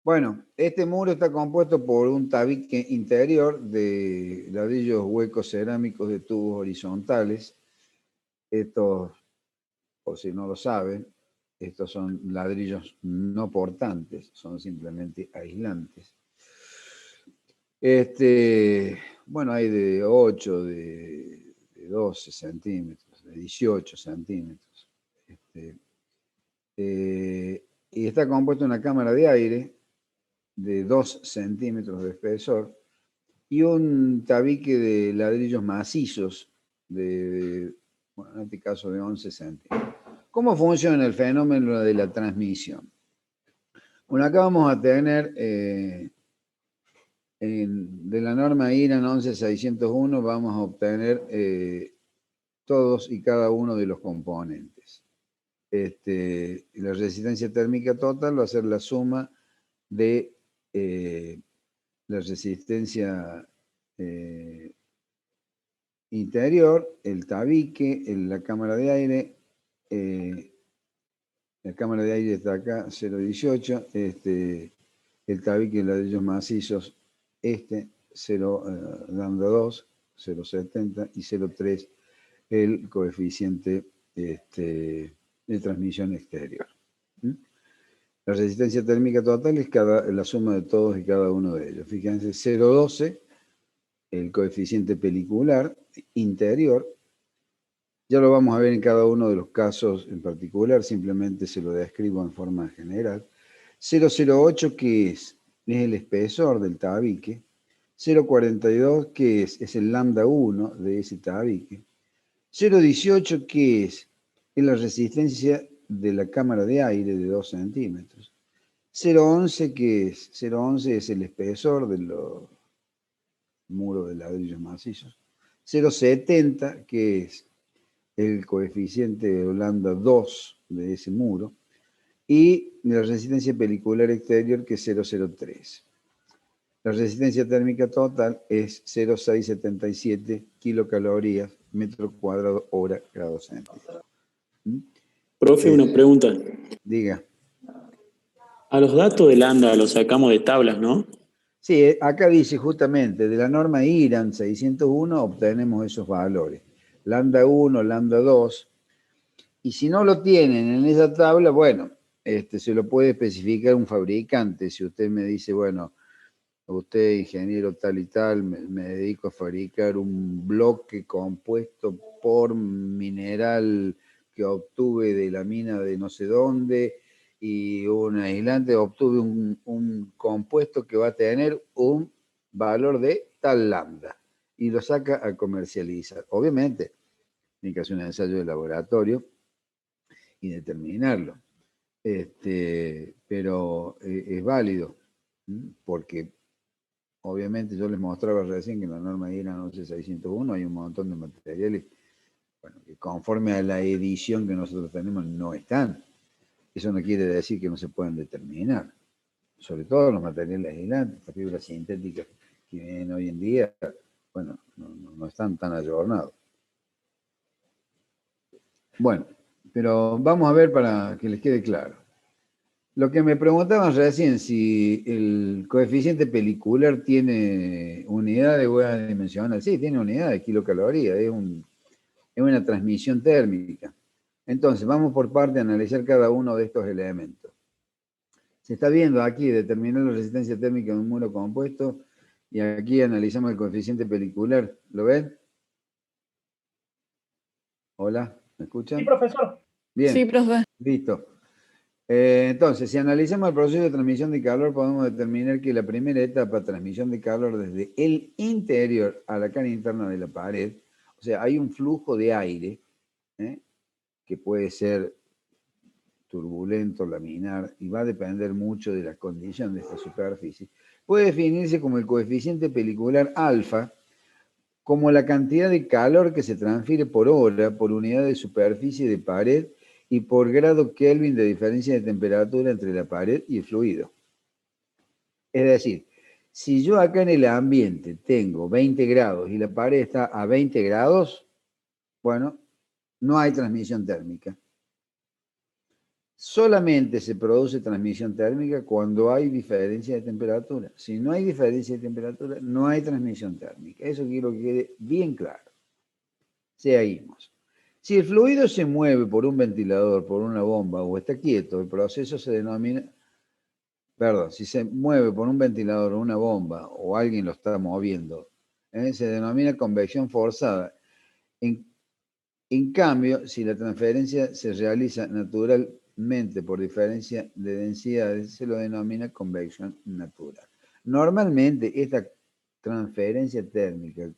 Bueno, este muro está compuesto por un tabique interior de ladrillos huecos cerámicos de tubos horizontales. Estos, por si no lo saben, estos son ladrillos no portantes, son simplemente aislantes. Bueno, hay de 8, de 12 centímetros, de 18 centímetros. Y está compuesto una cámara de aire de 2 centímetros de espesor y un tabique de ladrillos macizos bueno, en este caso de 11 centímetros. ¿Cómo funciona el fenómeno de la transmisión? Bueno, acá vamos a tener, de la norma IRAN 11601, vamos a obtener todos y cada uno de los componentes. La resistencia térmica total va a ser la suma de la resistencia interior, el tabique, la cámara de aire la cámara de aire está acá, 0,18. El tabique de ladrillos macizos, 0, lambda 2, 0,70 y 0,3 el coeficiente de transmisión exterior. La resistencia térmica total es la suma de todos y cada uno de ellos. Fíjense, 0,12 el coeficiente pelicular interior. Ya lo vamos a ver en cada uno de los casos en particular, simplemente se lo describo en forma general. 0,08 que es el espesor del tabique. 0,42 que es el lambda 1 de ese tabique. 0,18 que es la resistencia de la cámara de aire de 2 centímetros. 0,11 que es 0,11 es el espesor de los muros de ladrillos macizos. 0,70 que es el coeficiente lambda 2 de ese muro, y la resistencia pelicular exterior, que es 0,03. La resistencia térmica total es 0,677 kilocalorías metro cuadrado hora grado centígrado. Profe, una pregunta. Diga. A los datos de lambda los sacamos de tablas, ¿no? Sí, acá dice justamente, de la norma IRAN 601 obtenemos esos valores. Lambda 1, lambda 2. Y si no lo tienen en esa tabla, bueno, se lo puede especificar un fabricante. Si usted me dice, bueno, usted ingeniero tal y tal, me dedico a fabricar un bloque compuesto por mineral que obtuve de la mina de no sé dónde, y un aislante, obtuve un compuesto que va a tener un valor de tal lambda, y lo saca a comercializar. Obviamente, tiene que hacer un ensayo de laboratorio y determinarlo. Pero es válido, porque obviamente yo les mostraba recién que en la norma IRAN 11601 hay un montón de materiales, bueno, que conforme a la edición que nosotros tenemos no están. Eso no quiere decir que no se puedan determinar. Sobre todo los materiales aislantes, las fibras sintéticas que vienen hoy en día, bueno, no están tan ayornados. Bueno, pero vamos a ver para que les quede claro. Lo que me preguntaban recién, si el coeficiente pelicular tiene unidad de huella dimensional. Sí, tiene unidad de kilocaloría, es una transmisión térmica. Entonces, vamos por parte a analizar cada uno de estos elementos. Se está viendo aquí determinar la resistencia térmica de un muro compuesto, y aquí analizamos el coeficiente pelicular. ¿Lo ven? Hola, ¿me escuchan? Sí, profesor. Bien. Sí, profe. Listo. Entonces, si analizamos el proceso de transmisión de calor, podemos determinar que la primera etapa, transmisión de calor desde el interior a la cara interna de la pared, o sea, hay un flujo de aire, que puede ser turbulento, laminar, y va a depender mucho de la condición de esta superficie, puede definirse como el coeficiente pelicular alfa, como la cantidad de calor que se transfiere por hora por unidad de superficie de pared y por grado Kelvin de diferencia de temperatura entre la pared y el fluido. Es decir, si yo acá en el ambiente tengo 20 grados y la pared está a 20 grados, bueno, no hay transmisión térmica. Solamente se produce transmisión térmica cuando hay diferencia de temperatura. Si no hay diferencia de temperatura, no hay transmisión térmica. Eso quiero que quede bien claro. Seguimos. Si el fluido se mueve por un ventilador, por una bomba, o está quieto, el proceso se denomina... Perdón, si se mueve por un ventilador o una bomba, o alguien lo está moviendo, se denomina convección forzada. En cambio, si la transferencia se realiza naturalmente por diferencia de densidades, se lo denomina convección natural. Normalmente, esta transferencia térmica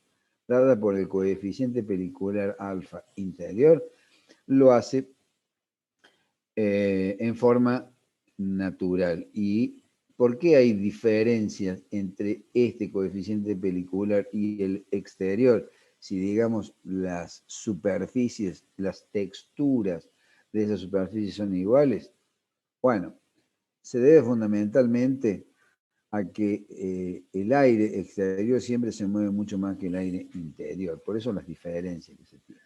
dada por el coeficiente pelicular alfa interior, lo hace en forma natural. ¿Y por qué hay diferencias entre este coeficiente pelicular y el exterior? Si digamos las superficies, las texturas de esas superficies son iguales. Bueno, se debe fundamentalmente a que el aire exterior siempre se mueve mucho más que el aire interior. Por eso las diferencias que se tienen.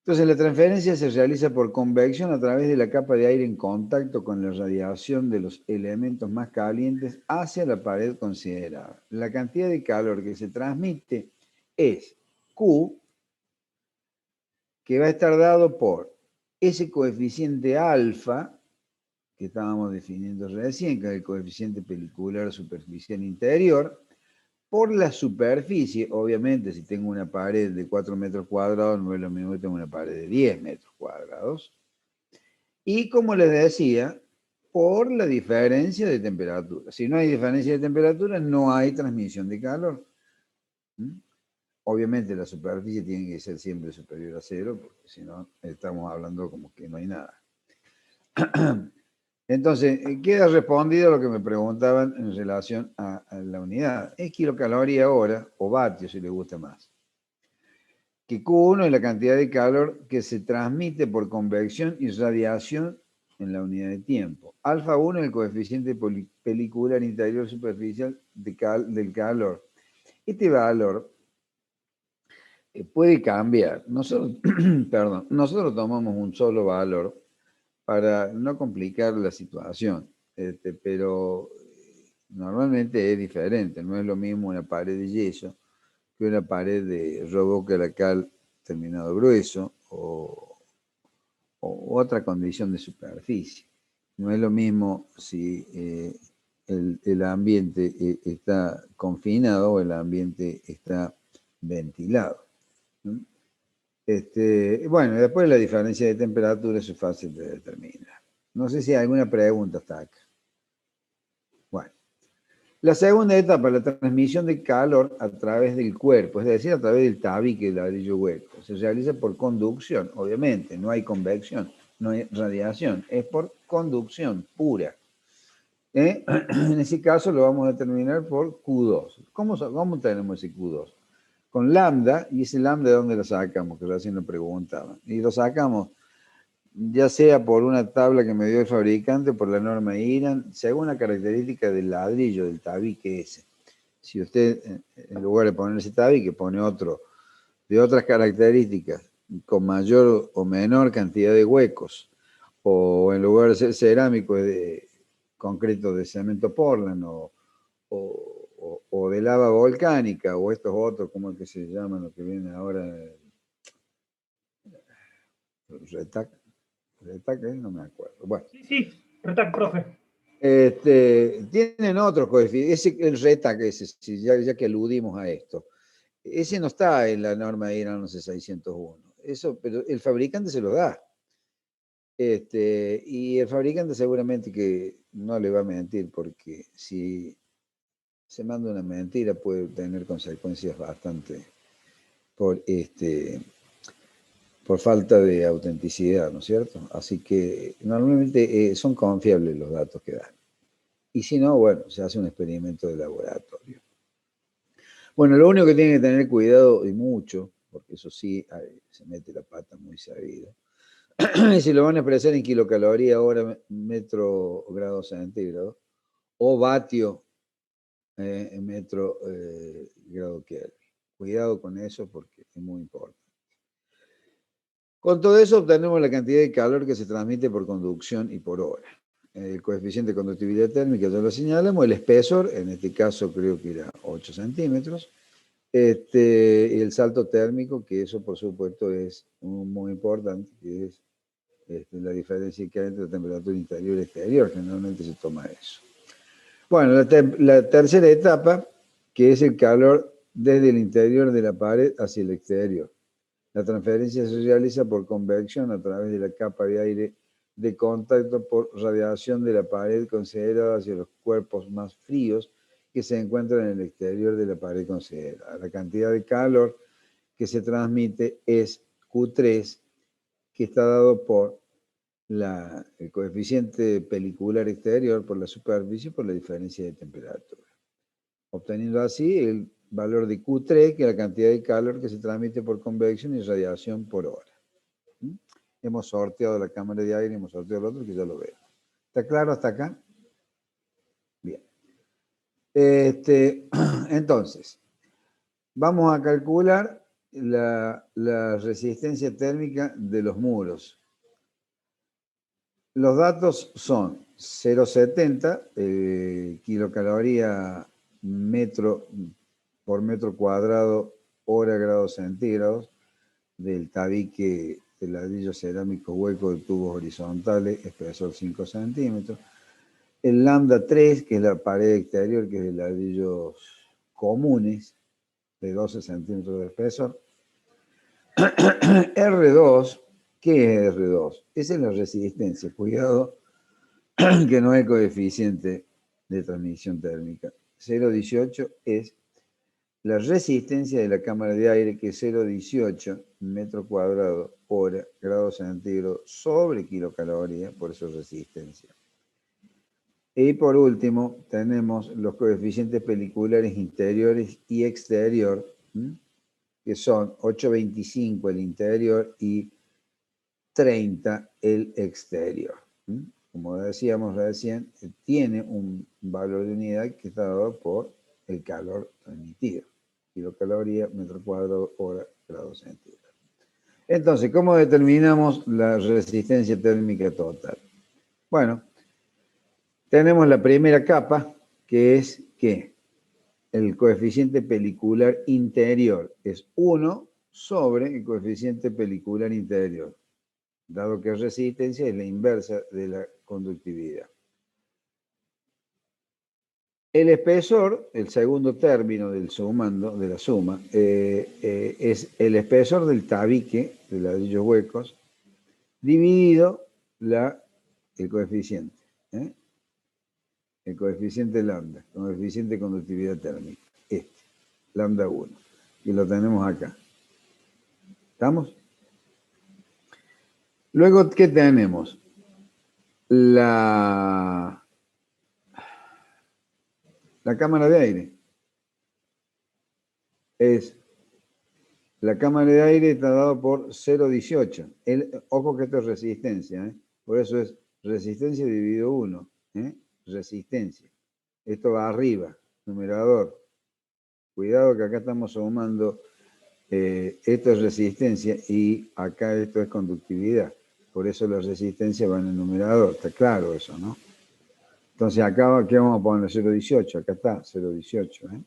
Entonces, la transferencia se realiza por convección a través de la capa de aire en contacto con la radiación de los elementos más calientes hacia la pared considerada. La cantidad de calor que se transmite es Q, que va a estar dado por ese coeficiente alfa, que estábamos definiendo recién, que es el coeficiente pelicular superficial interior, por la superficie. Obviamente, si tengo una pared de 4 metros cuadrados, no es lo mismo que tengo una pared de 10 metros cuadrados. Y como les decía, por la diferencia de temperatura. Si no hay diferencia de temperatura, no hay transmisión de calor. Obviamente la superficie tiene que ser siempre superior a cero, porque si no, estamos hablando como que no hay nada. Entonces, queda respondido lo que me preguntaban en relación a la unidad. Es kilocaloría hora, o vatio si le gusta más. Que Q1 es la cantidad de calor que se transmite por convección y radiación en la unidad de tiempo. Alfa 1 es el coeficiente pelicular interior superficial del calor. Este valor puede cambiar. Nosotros, perdón, nosotros tomamos un solo valor para no complicar la situación, pero normalmente es diferente. No es lo mismo una pared de yeso que una pared de robo calacal terminado grueso o otra condición de superficie. No es lo mismo si el ambiente está confinado o el ambiente está ventilado. Bueno, después la diferencia de temperatura, eso es fácil de determinar. No sé si hay alguna pregunta hasta acá. Bueno, la segunda etapa, la transmisión de calor a través del cuerpo, es decir, a través del tabique del ladrillo hueco. Se realiza por conducción, obviamente, no hay convección, no hay radiación, es por conducción pura. En ese caso lo vamos a determinar por Q2. ¿Cómo tenemos ese Q2? Con lambda, y ese lambda, ¿de dónde lo sacamos? Que recién lo preguntaban. Y lo sacamos ya sea por una tabla que me dio el fabricante, por la norma IRAN, según la característica del ladrillo, del tabique ese. Si usted, en lugar de poner ese tabique, pone otro de otras características, con mayor o menor cantidad de huecos, o en lugar de ser cerámico, de concreto de cemento Portland, o de lava volcánica, o estos otros, ¿cómo es que se llaman, lo que viene ahora? Retac, no me acuerdo. Bueno. Sí, Retac, profe. Tienen otros coeficientes. El Retac, ya que aludimos a esto, ese no está en la norma de IRAN 11601. Eso, pero el fabricante se lo da. Y el fabricante seguramente que no le va a mentir, porque si se manda una mentira puede tener consecuencias bastante por falta de autenticidad, ¿no es cierto? Así que normalmente son confiables los datos que dan. Y si no, bueno, se hace un experimento de laboratorio. Bueno, lo único que tienen que tener cuidado, y mucho, porque eso sí, se mete la pata muy sabido, es si lo van a expresar en kilocaloría hora metro grado centígrado, o vatio en metro grado Kelvin. Cuidado con eso porque es muy importante. Con todo eso obtenemos la cantidad de calor que se transmite por conducción y por hora. El coeficiente de conductividad térmica ya lo señalamos, el espesor, en este caso creo que era 8 centímetros, y el salto térmico, que eso por supuesto es muy importante, que es la diferencia que hay entre la temperatura interior y exterior, generalmente se toma eso. Bueno, la tercera etapa, que es el calor desde el interior de la pared hacia el exterior. La transferencia se realiza por convección a través de la capa de aire de contacto por radiación de la pared considerada hacia los cuerpos más fríos que se encuentran en el exterior de la pared considerada. La cantidad de calor que se transmite es Q3, que está dado por el coeficiente pelicular exterior por la superficie por la diferencia de temperatura. Obteniendo así el valor de Q3, que es la cantidad de calor que se transmite por convección y radiación por hora. Hemos sorteado la cámara de aire, hemos sorteado el otro, que ya lo veo. ¿Está claro hasta acá? Bien. Entonces, vamos a calcular la resistencia térmica de los muros. Los datos son 0,70 kilocaloría por metro cuadrado, hora, grados centígrados, del tabique de ladrillo cerámico hueco de tubos horizontales, espesor 5 centímetros. El lambda 3, que es la pared exterior, que es de ladrillos comunes, de 12 centímetros de espesor. R2, ¿qué es R2? Esa es la resistencia. Cuidado, que no es coeficiente de transmisión térmica. 0,18 es la resistencia de la cámara de aire, que es 0,18 metro cuadrado hora, grados centígrados sobre kilocaloría, por eso resistencia. Y por último, tenemos los coeficientes peliculares interiores y exterior, que son 8,25 el interior y 30 el exterior. Como decíamos recién, tiene un valor de unidad que está dado por el calor transmitido. Kilocaloría, metro cuadrado, hora, grados centígrados. Entonces, ¿cómo determinamos la resistencia térmica total? Bueno, tenemos la primera capa, que es que el coeficiente pelicular interior es 1 sobre el coeficiente pelicular interior, dado que resistencia es la inversa de la conductividad. El espesor, el segundo término del sumando, de la suma, es el espesor del tabique de ladrillos huecos dividido el coeficiente. El coeficiente lambda, coeficiente de conductividad térmica, lambda 1, y lo tenemos acá. ¿Estamos? Luego, ¿qué tenemos? La cámara de aire. La cámara de aire está dado por 0,18. Ojo que esto es resistencia, por eso es resistencia dividido 1. Resistencia. Esto va arriba, numerador. Cuidado que acá estamos sumando, esto es resistencia y acá esto es conductividad. Por eso la resistencia va en el numerador. Está claro eso, ¿no? Entonces acá, ¿qué vamos a poner? 0,18. Acá está, 0,18.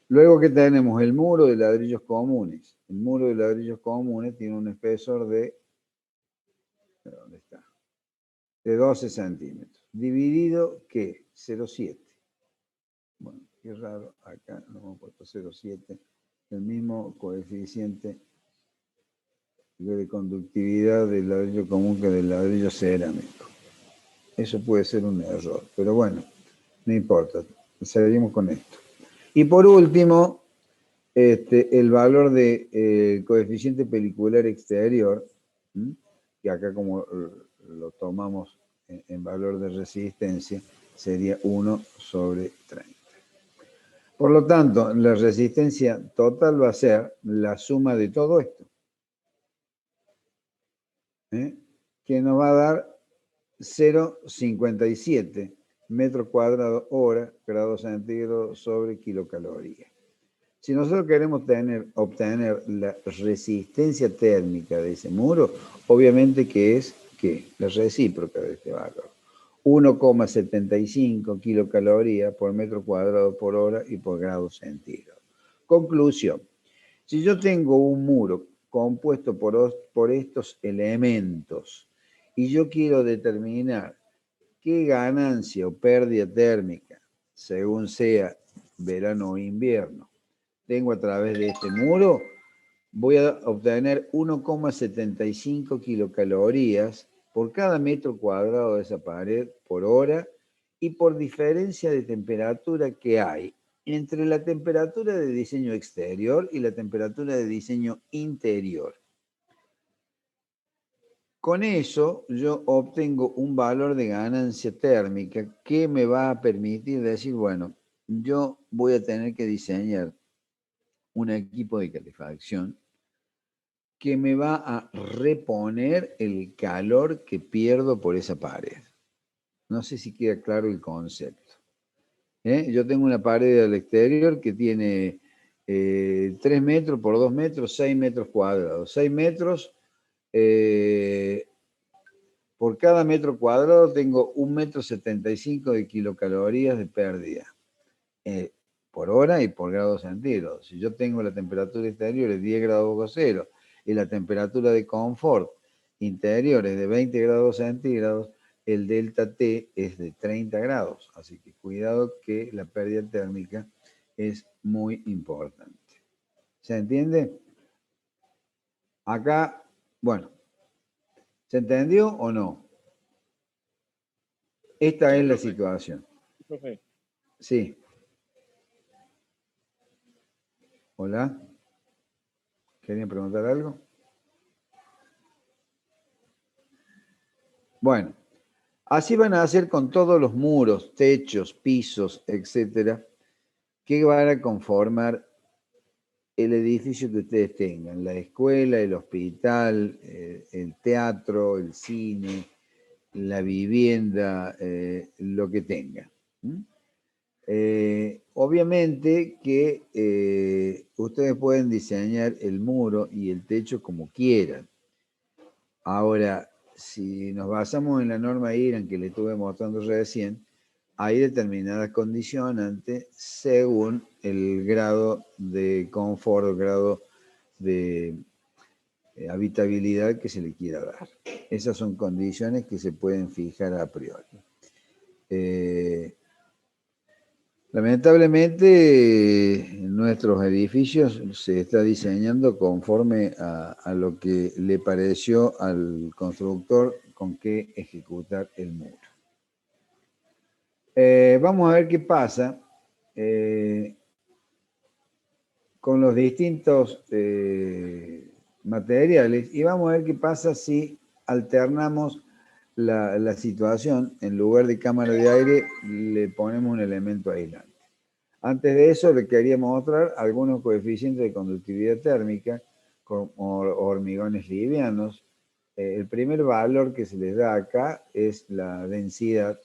Luego, ¿qué tenemos? El muro de ladrillos comunes. El muro de ladrillos comunes tiene un espesor de... ¿Dónde está? De 12 centímetros. Dividido, ¿qué? 0,7. Bueno, qué raro. Acá lo hemos puesto 0,7. El mismo coeficiente de conductividad del ladrillo común que del ladrillo cerámico. Eso puede ser un error, pero bueno, no importa. Seguimos con esto. Y por último, el valor del coeficiente pelicular exterior, que acá como lo tomamos en valor de resistencia, sería 1 sobre 30. Por lo tanto, la resistencia total va a ser la suma de todo esto, que nos va a dar 0,57 metro cuadrado hora, grados centígrados sobre kilocaloría. Si nosotros queremos obtener la resistencia térmica de ese muro, obviamente que es la recíproca de este valor. 1,75 kilocalorías por metro cuadrado por hora y por grados centígrados. Conclusión. Si yo tengo un muro compuesto por estos elementos y yo quiero determinar qué ganancia o pérdida térmica, según sea verano o invierno, tengo a través de este muro, voy a obtener 1,75 kilocalorías por cada metro cuadrado de esa pared por hora y por diferencia de temperatura que hay entre la temperatura de diseño exterior y la temperatura de diseño interior. Con eso yo obtengo un valor de ganancia térmica que me va a permitir decir, bueno, yo voy a tener que diseñar un equipo de calefacción que me va a reponer el calor que pierdo por esa pared. No sé si queda claro el concepto. Yo tengo una pared al exterior que tiene 3 metros por 2 metros, 6 metros cuadrados. 6 metros, por cada metro cuadrado tengo 1,75 m de kilocalorías de pérdida por hora y por grado centígrado. Si yo tengo la temperatura exterior de 10 grados bajo cero y la temperatura de confort interior es de 20 grados centígrados, el delta T es de 30 grados. Así que cuidado que la pérdida térmica es muy importante. ¿Se entiende? Acá, bueno, ¿se entendió o no? Esta es la situación. Profe. Sí. Hola. ¿Querían preguntar algo? Bueno, así van a hacer con todos los muros, techos, pisos, etcétera, que van a conformar el edificio que ustedes tengan, la escuela, el hospital, el teatro, el cine, la vivienda, lo que tengan. Obviamente que ustedes pueden diseñar el muro y el techo como quieran. Ahora, si nos basamos en la norma IRAN que le estuve mostrando recién, hay determinadas condicionantes según el grado de confort, el grado de habitabilidad que se le quiera dar. Esas son condiciones que se pueden fijar a priori. Lamentablemente, nuestros edificios se está diseñando conforme a lo que le pareció al constructor con qué ejecutar el muro. Vamos a ver qué pasa con los distintos materiales y vamos a ver qué pasa si alternamos la situación. En lugar de cámara de aire le ponemos un elemento aislante. Antes de eso le quería mostrar algunos coeficientes de conductividad térmica como hormigones livianos. El primer valor que se les da acá es la densidad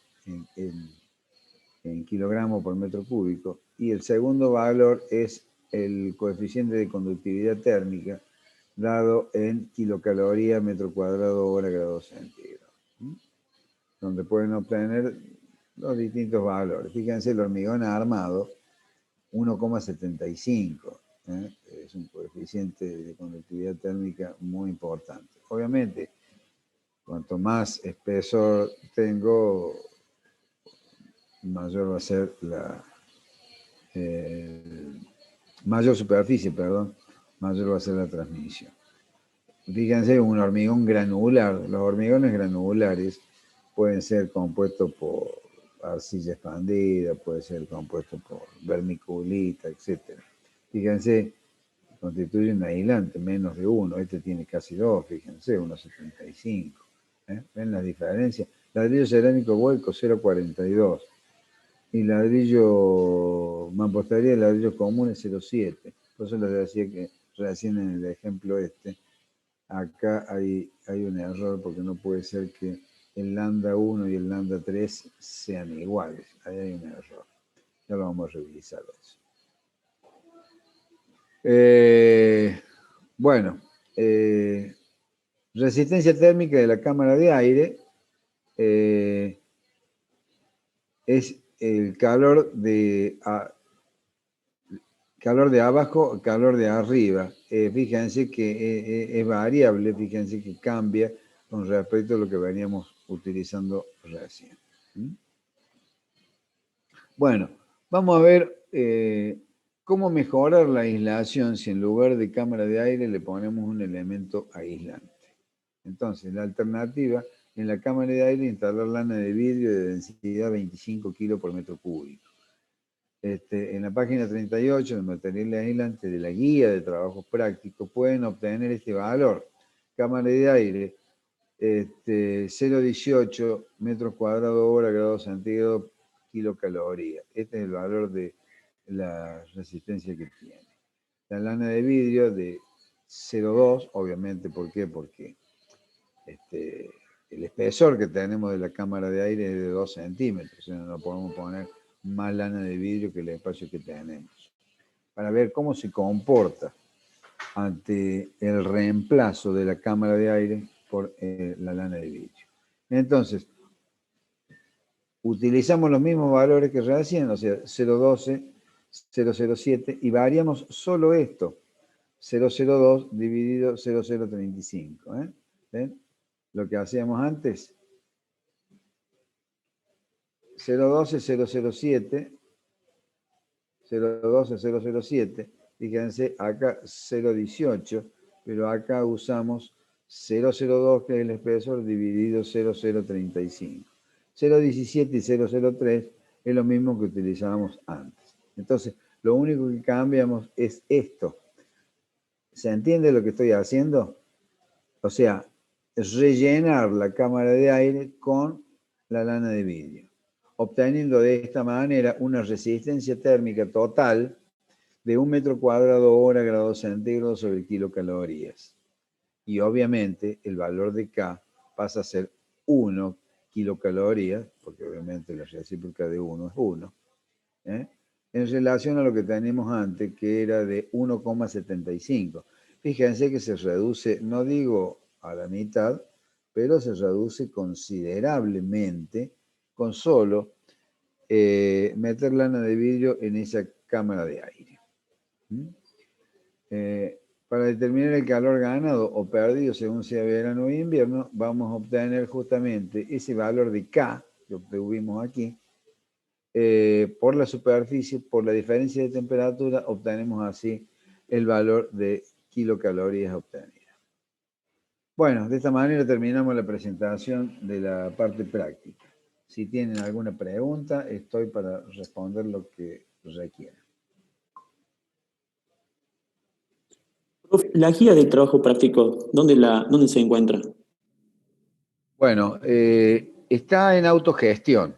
en kilogramos por metro cúbico y el segundo valor es el coeficiente de conductividad térmica dado en kilocaloría metro cuadrado hora grado centígrado, donde pueden obtener los distintos valores. Fíjense, el hormigón armado 1,75, es un coeficiente de conductividad térmica muy importante. Obviamente, cuanto más espesor tengo, mayor va a ser la mayor superficie, perdón, mayor va a ser la transmisión. Fíjense, un hormigón granular. Los hormigones granulares pueden ser compuestos por arcilla expandida, puede ser compuesto por vermiculita, etc. Fíjense, constituye un aislante, menos de 1. Este tiene casi 2, fíjense, 1,75. ¿Ven las diferencias? Ladrillo cerámico hueco, 0,42. Y ladrillo mampostería, ladrillo común es 0,7. Por eso les decía que recién en el ejemplo acá hay un error porque no puede ser que el lambda 1 y el lambda 3 sean iguales. Ahí hay un error. Ya lo vamos a revisar eso. Bueno, resistencia térmica de la cámara de aire es el calor de abajo, calor de arriba. Fíjense que es variable, fíjense que cambia con respecto a lo que veníamos utilizando recién. Bueno, vamos a ver cómo mejorar la aislación si en lugar de cámara de aire le ponemos un elemento aislante. Entonces, la alternativa en la cámara de aire instalar lana de vidrio de densidad 25 kilos por metro cúbico. En la página 38 del material aislante de la guía de trabajos prácticos pueden obtener este valor. Cámara de aire 0,18 metros cuadrados hora grado centígrado kilocaloría. Este es el valor de la resistencia que tiene. La lana de vidrio de 0,2, obviamente, ¿por qué? Porque el espesor que tenemos de la cámara de aire es de 2 centímetros, o sea, no podemos poner más lana de vidrio que el espacio que tenemos. para ver cómo se comporta ante el reemplazo de la cámara de aire por la lana de vidrio. Entonces, utilizamos los mismos valores que recién, o sea, 0,12, 0,07, y variamos solo esto, 0,02 dividido 0,035. ¿Ven? Lo que hacíamos antes, 0,12, 0,07, 0,12, 0,07, fíjense, acá 0,18, pero acá usamos 0,02, que es el espesor, dividido 0,035. 0,17 y 0,03 es lo mismo que utilizábamos antes. Entonces, lo único que cambiamos es esto. ¿Se entiende lo que estoy haciendo? O sea, es rellenar la cámara de aire con la lana de vidrio, obteniendo de esta manera una resistencia térmica total de 1 metro cuadrado hora grados centígrados sobre kilocalorías. Y obviamente el valor de K pasa a ser 1 kilocalorías, porque obviamente la recíproca de 1 es 1, en relación a lo que tenemos antes, que era de 1,75. Fíjense que se reduce, no digo a la mitad, pero se reduce considerablemente con solo meter lana de vidrio en esa cámara de aire. Para determinar el calor ganado o perdido según sea verano o invierno, vamos a obtener justamente ese valor de K que obtuvimos aquí. Por la superficie, por la diferencia de temperatura, obtenemos así el valor de kilocalorías obtenidas. Bueno, de esta manera terminamos la presentación de la parte práctica. Si tienen alguna pregunta, estoy para responder lo que requieran. Profe, la guía del trabajo práctico, ¿dónde se encuentra? Bueno, está en autogestión.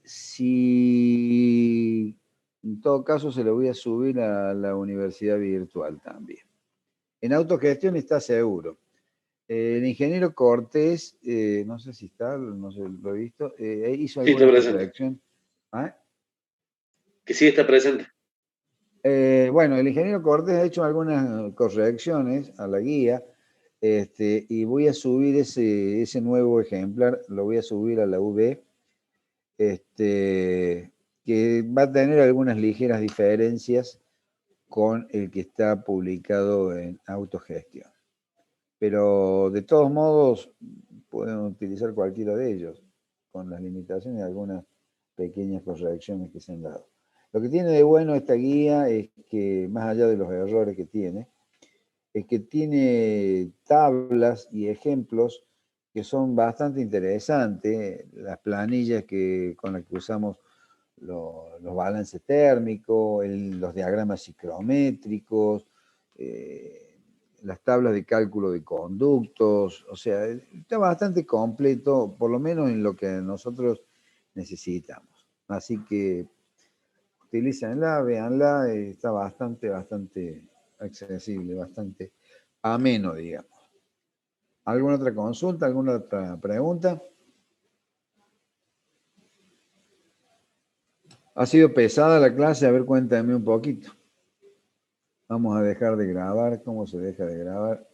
Si en todo caso se lo voy a subir a la universidad virtual también. En autogestión está seguro. El ingeniero Cortés, no sé si está, no sé, lo he visto, hizo Sí, está alguna presente. corrección. ¿Ah? Que sí está presente. Bueno, el ingeniero Cortés ha hecho algunas correcciones a la guía, y voy a subir ese nuevo ejemplar, lo voy a subir a la UB, que va a tener algunas ligeras diferencias con el que está publicado en autogestión. Pero de todos modos pueden utilizar cualquiera de ellos, con las limitaciones de algunas pequeñas correcciones que se han dado. Lo que tiene de bueno esta guía es que, más allá de los errores que tiene, es que tiene tablas y ejemplos que son bastante interesantes, las planillas con las que usamos los balances térmicos, los diagramas ciclométricos, las tablas de cálculo de conductos, o sea, está bastante completo, por lo menos en lo que nosotros necesitamos. Así que utilícenla, véanla, está bastante accesible, bastante ameno, digamos. ¿Alguna otra consulta, alguna otra pregunta? ¿Ha sido pesada la clase? A ver, cuéntame un poquito. Vamos a dejar de grabar. ¿Cómo se deja de grabar?